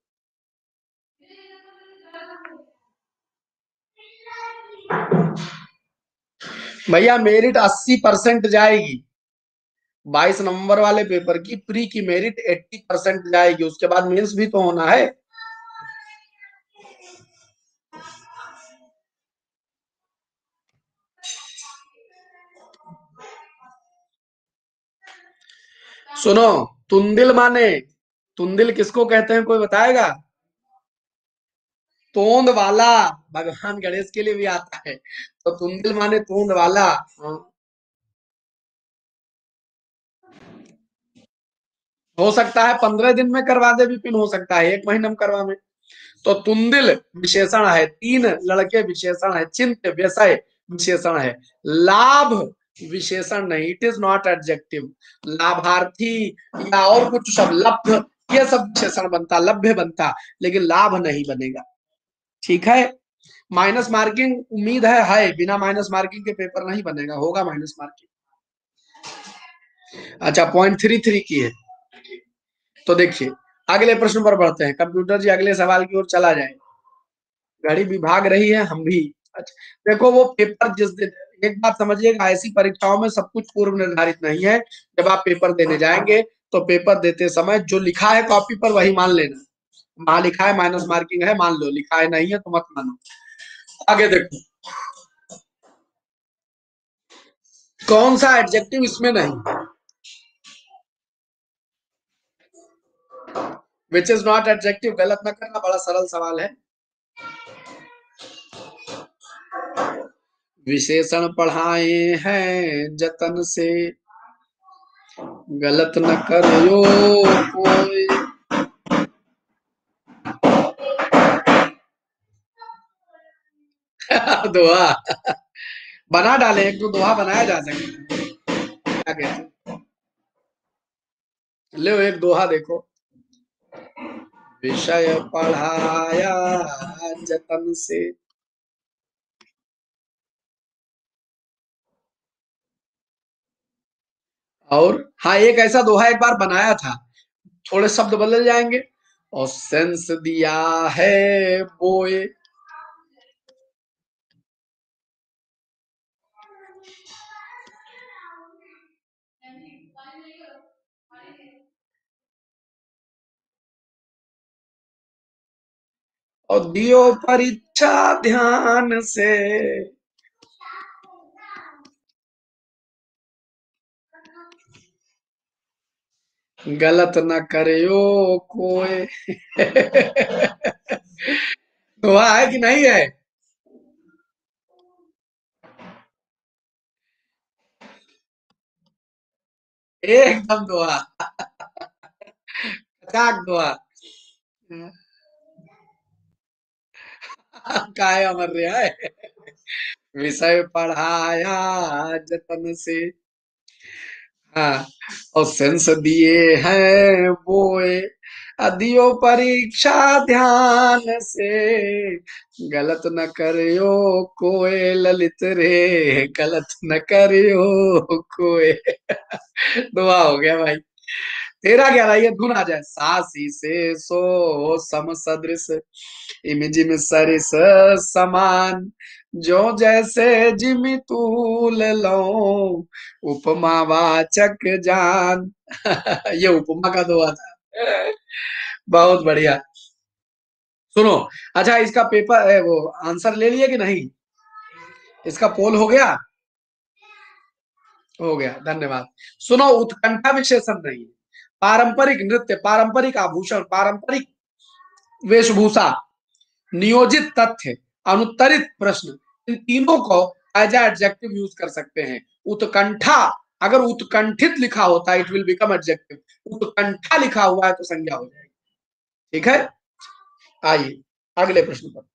भैया मेरिट 80% जाएगी, 22 नवंबर वाले पेपर की प्री की मेरिट 80% जाएगी, उसके बाद मेंस भी तो होना है। सुनो, तुंदिल माने, तुंदिल किसको कहते हैं, कोई बताएगा? तोंद वाला, भगवान गणेश के लिए भी आता है। तो तुंदिल माने तोंद वाला। हाँ, हो सकता है 15 दिन में करवा दे विपिन, हो सकता है 1 महीने में करवा में। तो तुंदिल विशेषण है, तीन लड़के विशेषण है, चिंत व्यवसाय विशेषण है, लाभ विशेषण नहीं, इट इज नॉट एडजेक्टिव। लाभार्थी या और कुछ शब्द, लभ्य, ये सब विशेषण बनता, लभ्य बनता, लेकिन लाभ नहीं बनेगा। ठीक है, माइनस मार्किंग उम्मीद है बिना माइनस मार्किंग के पेपर नहीं बनेगा, होगा माइनस मार्किंग। अच्छा, 0.33 की है। तो देखिए, अगले प्रश्न पर बढ़ते हैं, कंप्यूटर जी अगले सवाल की ओर चला जाए। घड़ी भी भाग रही है, हम भी। अच्छा, देखो वो पेपर जिस दिन, एक बात समझिएगा, ऐसी परीक्षाओं में सब कुछ पूर्व निर्धारित नहीं है। जब आप पेपर देने जाएंगे तो पेपर देते समय जो लिखा है कॉपी पर वही मान लेना। वहां लिखा है माइनस मार्किंग है, मान लो, लिखा है नहीं है तो मत मानो। आगे देखो, कौन सा एडजेक्टिव इसमें नहीं? विच इज नॉट एडजेक्टिव, गलत ना करना, बड़ा सरल सवाल है। विशेषण पढ़ाए हैं जतन से, गलत न करियो कोई। दोहा बना डाले, एक दो दोहा बनाया जा सकता है, क्या कहते हैं? ले एक दोहा देखो, विषय पढ़ाया जतन से। और हाँ, एक ऐसा दोहा एक बार बनाया था, थोड़े शब्द बदल जाएंगे। और सेंस दिया है बोए। और दियो परीक्षा ध्यान से। गलत न करियो कोई। दोहा है कि नहीं है? एकदम दोहा, खचाक दोहा। काय अमर रहा है, विषय पढ़ाया जतन से। हाँ, और सेंस दिए हैं बोए, दियो परीक्षा ध्यान से, गलत न करियो कोई ललित रे, गलत न करियो कोई। दुआ हो गया भाई। तेरा क्या रहा, ये धुन आ जाए, सासी से सो सम सदृश, इमिजिम सरिस समान, जो जैसे जिमि तूल लो, उपमा वाचक जान। ये उपमा का दुआ था। बहुत बढ़िया। सुनो, अच्छा इसका पेपर वो आंसर ले लिए कि नहीं? इसका पोल हो गया? हो गया, धन्यवाद। सुनो, उत्कंठा विशेषण नहीं है, पारंपरिक नृत्य, पारंपरिक आभूषण, पारंपरिक वेशभूषा, नियोजित तथ्य, अनुत्तरित प्रश्न, इन तीनों को एज एडजेक्टिव यूज कर सकते हैं। उत्कंठा, अगर उत्कंठित लिखा होता है इट विल बिकम एडजेक्टिव, उत्कंठा लिखा हुआ है तो संज्ञा हो जाएगी। ठीक है, आइए अगले प्रश्न पर।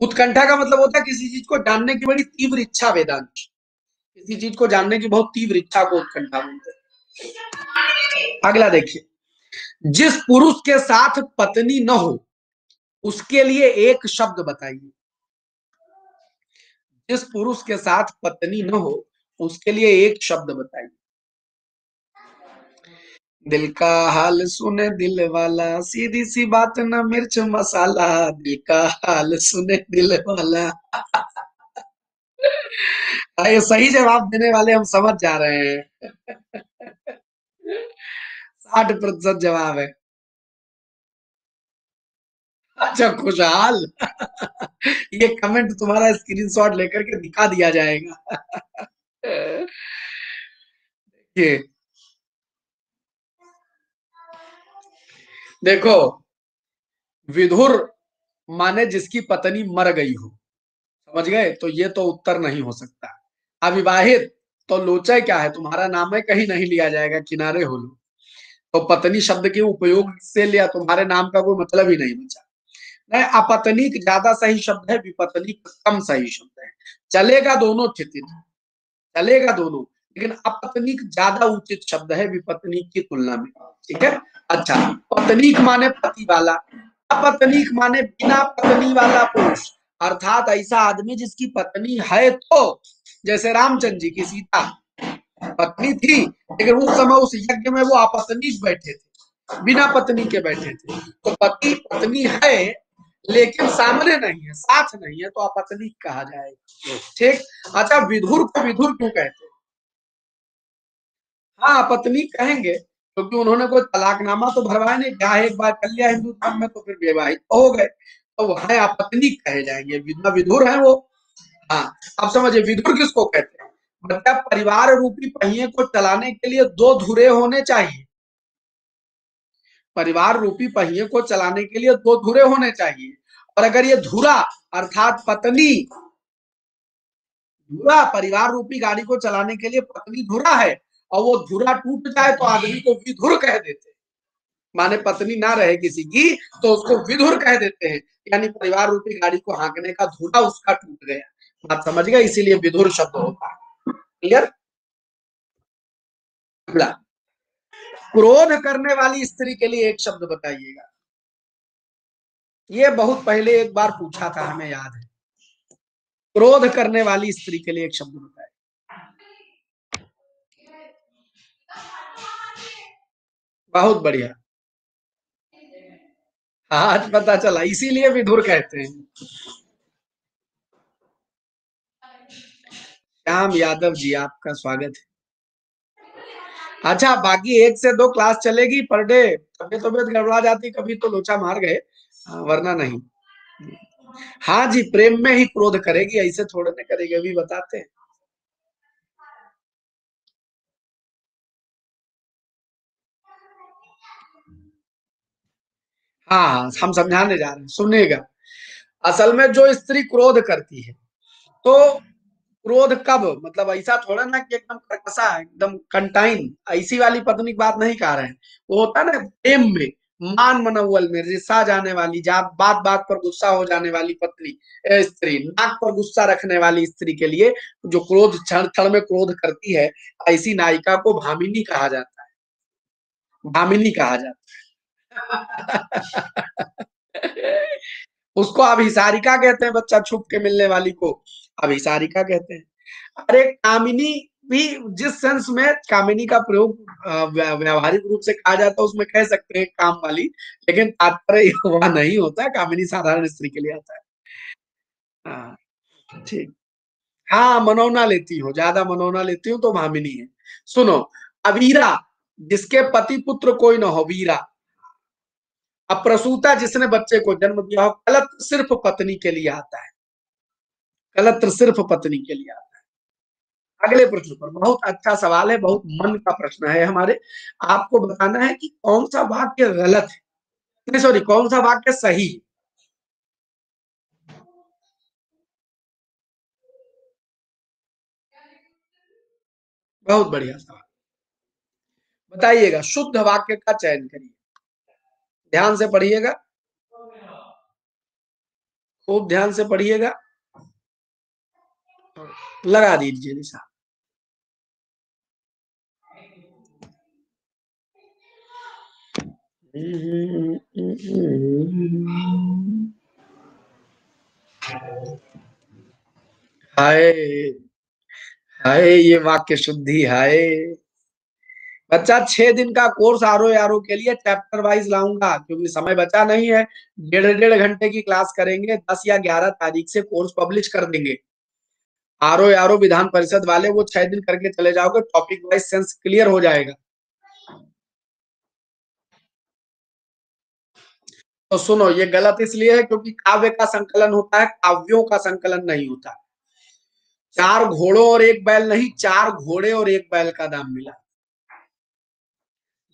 उत्कंठा का मतलब होता है किसी चीज को जानने की बड़ी तीव्र इच्छा, वेदांत, किसी चीज को जानने की बहुत तीव्र इच्छा को उत्कंठा बोलते हैं। अगला देखिए, जिस पुरुष के साथ पत्नी न हो उसके लिए एक शब्द बताइए। जिस पुरुष के साथ पत्नी न हो उसके लिए एक शब्द बताइए। दिल का हाल सुने दिल वाला, सीधी सी बात न मिर्च मसाला, दिल का हाल सुने दिल वाला। ये सही जवाब देने वाले हम समझ जा रहे हैं। 60% जवाब है। अच्छा, खुशहाल। ये कमेंट तुम्हारा स्क्रीनशॉट लेकर के दिखा दिया जाएगा। ये देखो, विधुर माने जिसकी पत्नी मर गई हो, समझ गए? तो ये तो उत्तर नहीं हो सकता। अविवाहित, तो लोचा क्या है, तुम्हारा नाम है, कहीं नहीं लिया जाएगा, किनारे हो लो। तो पत्नी शब्द के उपयोग से लिया, तुम्हारे नाम का कोई मतलब ही नहीं बचा। नहीं, अपत्नीक ज्यादा सही शब्द है, विपत्नीक कम सही शब्द है। चलेगा दोनों स्थिति, चलेगा दोनों, लेकिन अपत्नीक ज्यादा उचित शब्द है विपत्नीक की तुलना में। ठीक है। अच्छा, पत्नीक माने पति वाला, अपत्नीक माने बिना पत्नी वाला पुरुष, अर्थात ऐसा आदमी जिसकी पत्नी है, तो जैसे रामचंद्र जी की सीता पत्नी थी, लेकिन उस समय उस यज्ञ में वो अपत्नीक बैठे थे, बिना पत्नी के बैठे थे। तो पति पत्नी है लेकिन सामने नहीं है, साथ नहीं है, तो अपत्नीक कहा जाएगा। ठीक। अच्छा, विधुर को विधुर क्यों कहते हैं? हाँ, पत्नी कहेंगे क्योंकि उन्होंने कोई तलाकनामा तो भरवाया नहीं, ब्याह एक बार कर लिया हिंदू धर्म में तो फिर विवाहित हो गए, तो वह अपत्नी कहे जाएंगे, विधुर है वो। हाँ, अब समझिए विधुर किसको कहते हैं? मतलब परिवार रूपी पहिए को चलाने के लिए दो धुरे होने चाहिए। परिवार रूपी पहिए को चलाने के लिए दो धुरे होने चाहिए, और अगर ये धुरा अर्थात पत्नी, धुरा परिवार रूपी गाड़ी को चलाने के लिए पत्नी धुरा है, और वो धुरा टूट जाए तो आदमी को विधुर कह देते हैं। माने पत्नी ना रहे किसी की तो उसको विधुर कह देते हैं, यानी परिवार रूपी गाड़ी को हाँकने का धुरा उसका टूट गया। बात समझ गए? इसीलिए विधुर शब्द होता है। क्लियर? अगला, क्रोध करने वाली स्त्री के लिए एक शब्द बताइएगा। ये बहुत पहले एक बार पूछा था, हमें याद है। क्रोध करने वाली स्त्री के लिए एक शब्द बताए। बहुत बढ़िया, आज पता चला, इसीलिए विधुर कहते हैं। श्याम यादव जी, आपका स्वागत है। अच्छा, बाकी 1 से 2 क्लास चलेगी पर डे, तबियत तबियत गड़बड़ा जाती कभी तो लोचा मार गए, वरना नहीं। हाँ जी, प्रेम में ही क्रोध करेगी, ऐसे थोड़े ना करेगी, अभी बताते हैं। हाँ हाँ, हम समझाने जा रहे हैं, सुनेगा। असल में जो स्त्री क्रोध करती है, तो क्रोध कब, मतलब ऐसा थोड़ा ना कि एकदम कर्कशा एकदम कंटाइन, ऐसी वाली पत्नी की बात नहीं कर रहे हैं। वो होता है ना प्रेम में, मान मनोवल में रिसा जाने वाली, बात बात पर गुस्सा हो जाने वाली पत्नी, स्त्री, नाक पर गुस्सा रखने वाली स्त्री के लिए जो क्रोध क्षण क्षण में क्रोध करती है, ऐसी नायिका को भामिनी कहा जाता है। भामिनी कहा जाता है। उसको अभिसारिका कहते हैं, बच्चा छुप के मिलने वाली को अभिसारिका कहते हैं। अरे कामिनी भी जिस सेंस में कामिनी का प्रयोग व्यावहारिक रूप से कहा जाता है उसमें कह सकते हैं काम वाली, लेकिन तात्पर्य वह नहीं होता है, कामिनी साधारण स्त्री के लिए आता है। हाँ, ठीक। हाँ, मनौना लेती हो, ज्यादा मनौना लेती हूँ तो भामिनी है। सुनो, अवीरा, जिसके पति पुत्र कोई ना हो, वीरा। अप्रसूता, जिसने बच्चे को जन्म दिया हो। कलत्र सिर्फ पत्नी के लिए आता है, कलत्र सिर्फ पत्नी के लिए आता है। अगले प्रश्न पर, बहुत अच्छा सवाल है, बहुत मन का प्रश्न है हमारे। आपको बताना है कि कौन सा वाक्य गलत है, नहीं सॉरी, कौन सा वाक्य सही है। बहुत बढ़िया सवाल, बताइएगा। शुद्ध वाक्य का चयन करिए, ध्यान से पढ़िएगा, खूब ध्यान से पढ़िएगा, लगा दीजिए निशान। हाय, हाय, ये वाक्य शुद्धि, हाय। बच्चा 6 दिन का कोर्स आरो यारो के लिए चैप्टर वाइज लाऊंगा, क्योंकि समय बचा नहीं है। 1.5 घंटे की क्लास करेंगे, 10 या 11 तारीख से कोर्स पब्लिश कर देंगे। आरो यारो विधान परिषद वाले वो 6 दिन करके चले जाओगे, टॉपिक वाइज सेंस क्लियर हो जाएगा। तो सुनो, ये गलत इसलिए है क्योंकि काव्य का संकलन होता है, काव्यों का संकलन नहीं होता। 4 घोड़ों और 1 बैल नहीं, 4 घोड़े और 1 बैल का दाम मिला।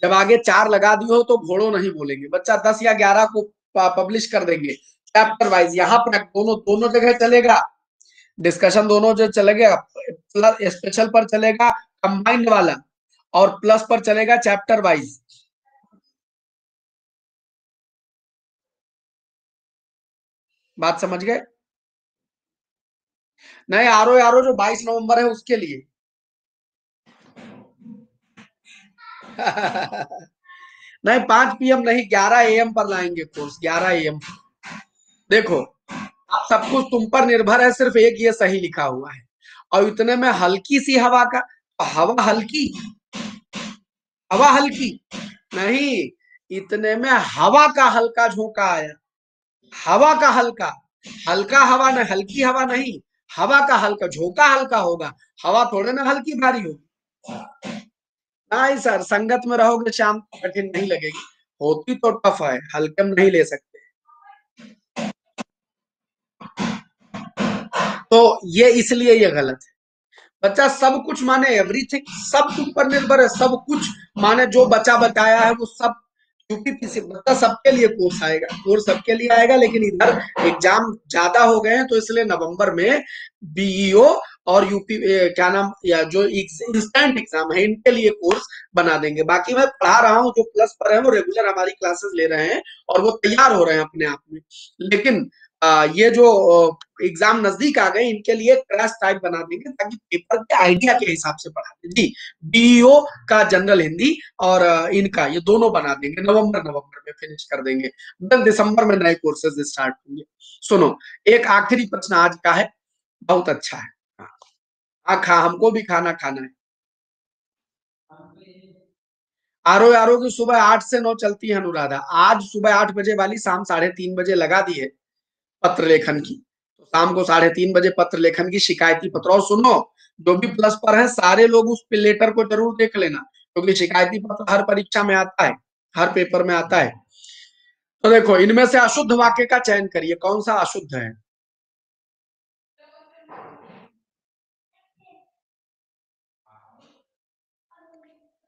जब आगे 4 लगा दिए हो तो घोड़ो नहीं बोलेंगे, बच्चा 10 या 11 को पब्लिश कर देंगे चैप्टर वाइज। यहाँ पर दोनों दोनों जगह चलेगा डिस्कशन, दोनों जो चलेगा, प्लस स्पेशल पर चलेगा कंबाइंड वाला, और प्लस पर चलेगा चैप्टर वाइज। बात समझ गए? नहीं, आरओ आरओ जो 22 नवंबर है उसके लिए। नहीं 5 PM नहीं, 11 AM पर लाएंगे कोर्स, 11 AM। देखो, आप सब कुछ तुम पर निर्भर है, सिर्फ एक ये सही लिखा हुआ है। और इतने में हल्की सी हवा का, हवा हल्की, हवा हल्की नहीं, इतने में हवा का हल्का झोंका आया, हवा का हल्का, हल्का हवा नहीं, हल्की हवा नहीं, हवा का हल्का झोंका, हल्का होगा, हवा थोड़े ना हल्की भारी होगी। नहीं सर, संगत में रहोगे शाम को कठिन नहीं लगेगी, होती तो टफ है, हल्के में नहीं ले सकते। तो ये इसलिए ये गलत है। बच्चा सब कुछ माने, एवरीथिंग सब तुम पर निर्भर है, सब कुछ माने, जो बच्चा बताया है वो सब यूपीपीसी, बच्चा सबके लिए कोर्स आएगा, कोर्स सबके लिए आएगा, लेकिन इधर एग्जाम ज्यादा हो गए हैं तो इसलिए नवंबर में बीईओ और यूपी क्या नाम, या जो इंस्टेंट एग्जाम है इनके लिए कोर्स बना देंगे। बाकी मैं पढ़ा रहा हूँ, जो प्लस पर है वो रेगुलर हमारी क्लासेस ले रहे हैं और वो तैयार हो रहे हैं अपने आप में। लेकिन ये जो एग्जाम नजदीक आ गए इनके लिए क्रैश टाइप बना देंगे, ताकि पेपर के आइडिया के हिसाब से पढ़ा दें जी। बीईओ का जनरल हिंदी और इनका ये दोनों बना देंगे, नवंबर नवंबर में फिनिश कर देंगे, देन दिसंबर में नए कोर्सेज स्टार्ट होंगे। सुनो, एक आखिरी प्रश्न आज का है, बहुत अच्छा है। हाँ, खा हमको भी खाना खाना है। आरो आरो की सुबह 8 से 9 चलती है अनुराधा, आज सुबह 8 बजे वाली शाम 3:30 बजे लगा दी है पत्र लेखन की, तो शाम को 3:30 बजे पत्र लेखन की शिकायती पत्र। और सुनो, जो भी प्लस पर है सारे लोग उस लेटर को जरूर देख लेना, क्योंकि शिकायती पत्र हर परीक्षा में आता है, हर पेपर में आता है। तो देखो, इनमें से अशुद्ध वाक्य का चयन करिए, कौन सा अशुद्ध है।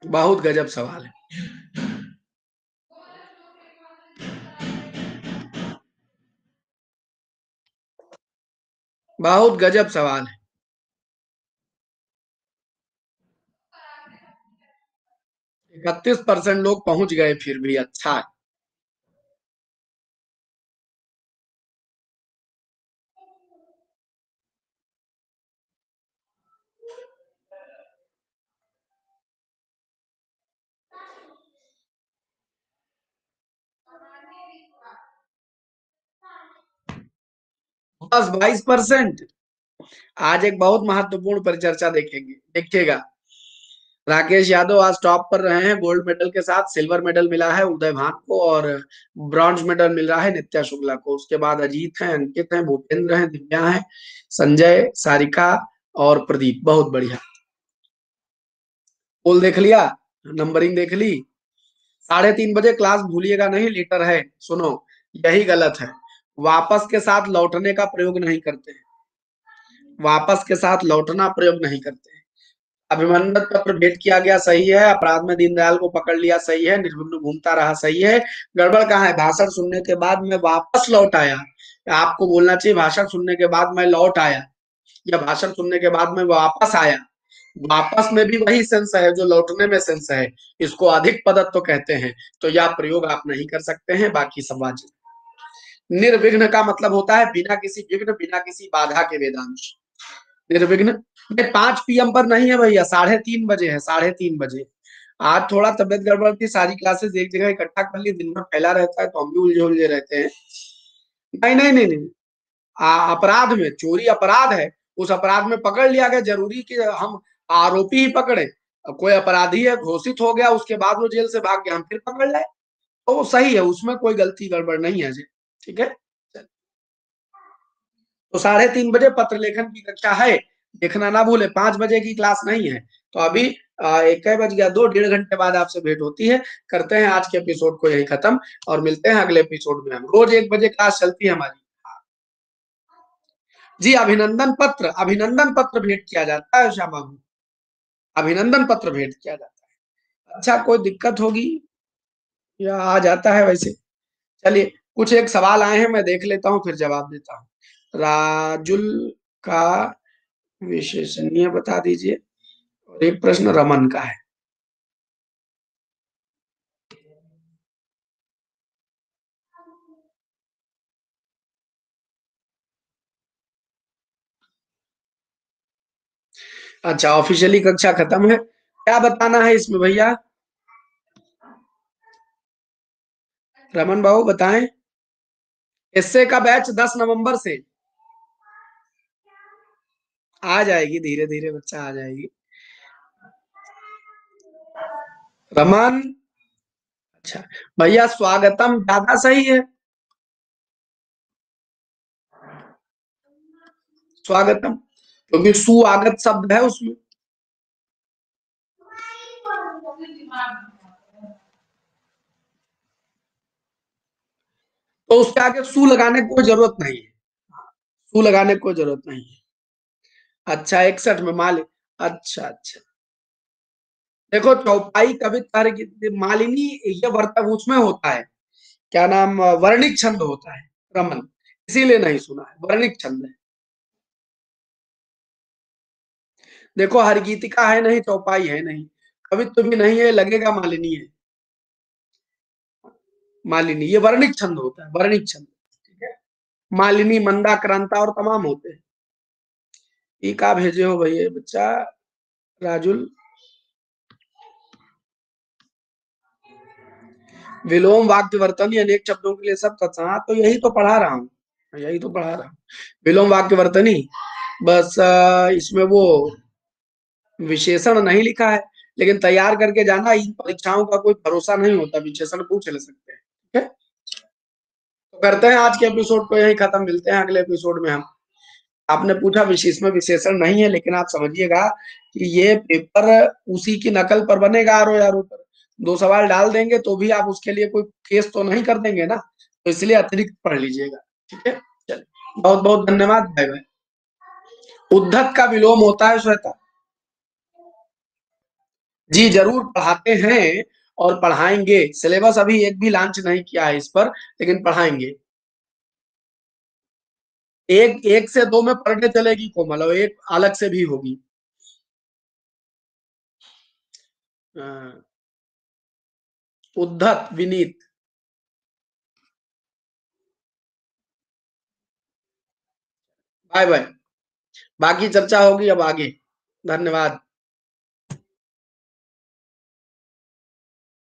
बहुत गजब सवाल है, बहुत गजब सवाल है। 31% लोग पहुंच गए, फिर भी अच्छा है। 22%। आज एक बहुत महत्वपूर्ण परिचर्चा देखेंगे, देखिएगा। राकेश यादव आज टॉप पर रहे हैं गोल्ड मेडल के साथ, सिल्वर मेडल मिला है उदय भान को, और ब्रॉन्ज मेडल मिल रहा है नित्या शुक्ला को। उसके बाद अजीत हैं, अंकित हैं, भूपेंद्र हैं, दिव्या हैं, संजय, सारिका और प्रदीप। बहुत बढ़िया। पोल देख लिया, नंबरिंग देख ली। 3:30 बजे क्लास भूलिएगा नहीं, लीटर है। सुनो, यही गलत है, वापस के साथ लौटने का प्रयोग नहीं करते हैं, वापस के साथ लौटना प्रयोग नहीं करते हैं। अभिनंदन पत्र भेंट किया गया सही है, अपराध में दीनदयाल को पकड़ लिया सही है, निर्विघ्न घूमता रहा सही है। गड़बड़ कहाँ है, भाषण सुनने के बाद मैं वापस लौट आया। आपको बोलना चाहिए भाषण सुनने के बाद मैं लौट आया, या भाषण सुनने के बाद मैं वापस आया। वापस में भी वही सेंस है जो लौटने में सेंस है, इसको अधिक पदत्व कहते हैं। तो यह प्रयोग आप नहीं कर सकते हैं, बाकी सब वाजिब। निर्विघ्न का मतलब होता है बिना किसी विघ्न, बिना किसी बाधा के वेदांश। निर्विघ्न नहीं, 5 PM पर नहीं है भैया, 3:30 बजे है, 3:30 बजे। आज थोड़ा तबियत गड़बड़ थी, सारी क्लासेस एक जगह इकट्ठा कर ली, दिन भर फैला रहता है तो हम भी उलझे उलझे रहते हैं। नहीं नहीं नहीं नहीं, अपराध में चोरी अपराध है, उस अपराध में पकड़ लिया गया, जरूरी कि हम आरोपी ही पकड़े। कोई अपराधी है घोषित हो गया, उसके बाद वो जेल से भाग गया, हम फिर पकड़ लाए, तो वो सही है, उसमें कोई गलती गड़बड़ नहीं है जी। ठीक है, तो 3:30 बजे पत्र लेखन की कक्षा है, देखना ना भूले। 5 बजे की क्लास नहीं है, तो अभी 1 बज गया, 2 डेढ़ घंटे बाद आपसे भेंट होती है। करते हैं आज के एपिसोड को यही खत्म, और मिलते हैं अगले एपिसोड में। हम रोज 1 बजे क्लास चलती है हमारी जी। अभिनंदन पत्र भेंट किया जाता है श्यामा, अभिनंदन पत्र भेंट किया जाता है। अच्छा, कोई दिक्कत होगी या आ जाता है वैसे? चलिए, कुछ एक सवाल आए हैं, मैं देख लेता हूँ फिर जवाब देता हूँ। राजुल का विशेषणीय बता दीजिए, और एक प्रश्न रमन का है। अच्छा, ऑफिशियली कक्षा खत्म है, क्या बताना है इसमें भैया? रमन बाबू बताएं। एसए का बैच 10 नवंबर से आ जाएगी, धीरे धीरे बच्चा आ जाएगी। रमन, अच्छा भैया, स्वागतम ज्यादा सही है? स्वागतम, क्योंकि सुआगत शब्द है उसमें। तो उसके आगे सू लगाने की कोई जरूरत नहीं है। सू लगाने की कोई जरूरत नहीं है। अच्छा, 61 में मालिक। अच्छा अच्छा। देखो, चौपाई कविता मालिनी, ये वर्तक उसमें होता है, क्या नाम, वर्णिक छंद होता है रमन, इसीलिए नहीं सुना है, वर्णिक छंद है। देखो, हरगीतिका है नहीं, चौपाई है नहीं, कवित्व भी नहीं है, लगेगा मालिनी है। मालिनी ये वर्णिक छंद होता है, वर्णिक छंद। ठीक है, मालिनी, मंदाक्रांता और तमाम होते हैं। ये का भेजे हो भैया बच्चा? राजुल, विलोम वाक्यवर्तनी अनेक शब्दों के लिए सब तत्सम, तो यही तो पढ़ा रहा हूँ, यही तो पढ़ा रहा हूँ। विलोम वाक्यवर्तनी, बस इसमें वो विशेषण नहीं लिखा है, लेकिन तैयार करके जाना, इन परीक्षाओं का कोई भरोसा नहीं होता, विशेषण पूछ ले सकते हैं। ठीक है, तो करते हैं आज के एपिसोड को यही खत्म, मिलते हैं अगले एपिसोड में हम। आपने पूछा विशेष में विशेषण नहीं है, लेकिन आप समझिएगा कि ये पेपर उसी की नकल पर बनेगा, आरो यारो पर। दो सवाल डाल देंगे तो भी आप उसके लिए कोई केस तो नहीं कर देंगे ना, तो इसलिए अतिरिक्त पढ़ लीजिएगा। ठीक है, चलिए, बहुत बहुत धन्यवाद, बाय बाय। उद्धत का विलोम होता है श्वेता। जी जरूर पढ़ाते हैं, और पढ़ाएंगे। सिलेबस अभी एक भी लॉन्च नहीं किया है इस पर, लेकिन पढ़ाएंगे। एक एक से दो में पर डे चलेगी कोमल, और एक अलग से भी होगी। उद्धत विनीत। Bye bye. बाकी चर्चा होगी अब आगे। धन्यवाद।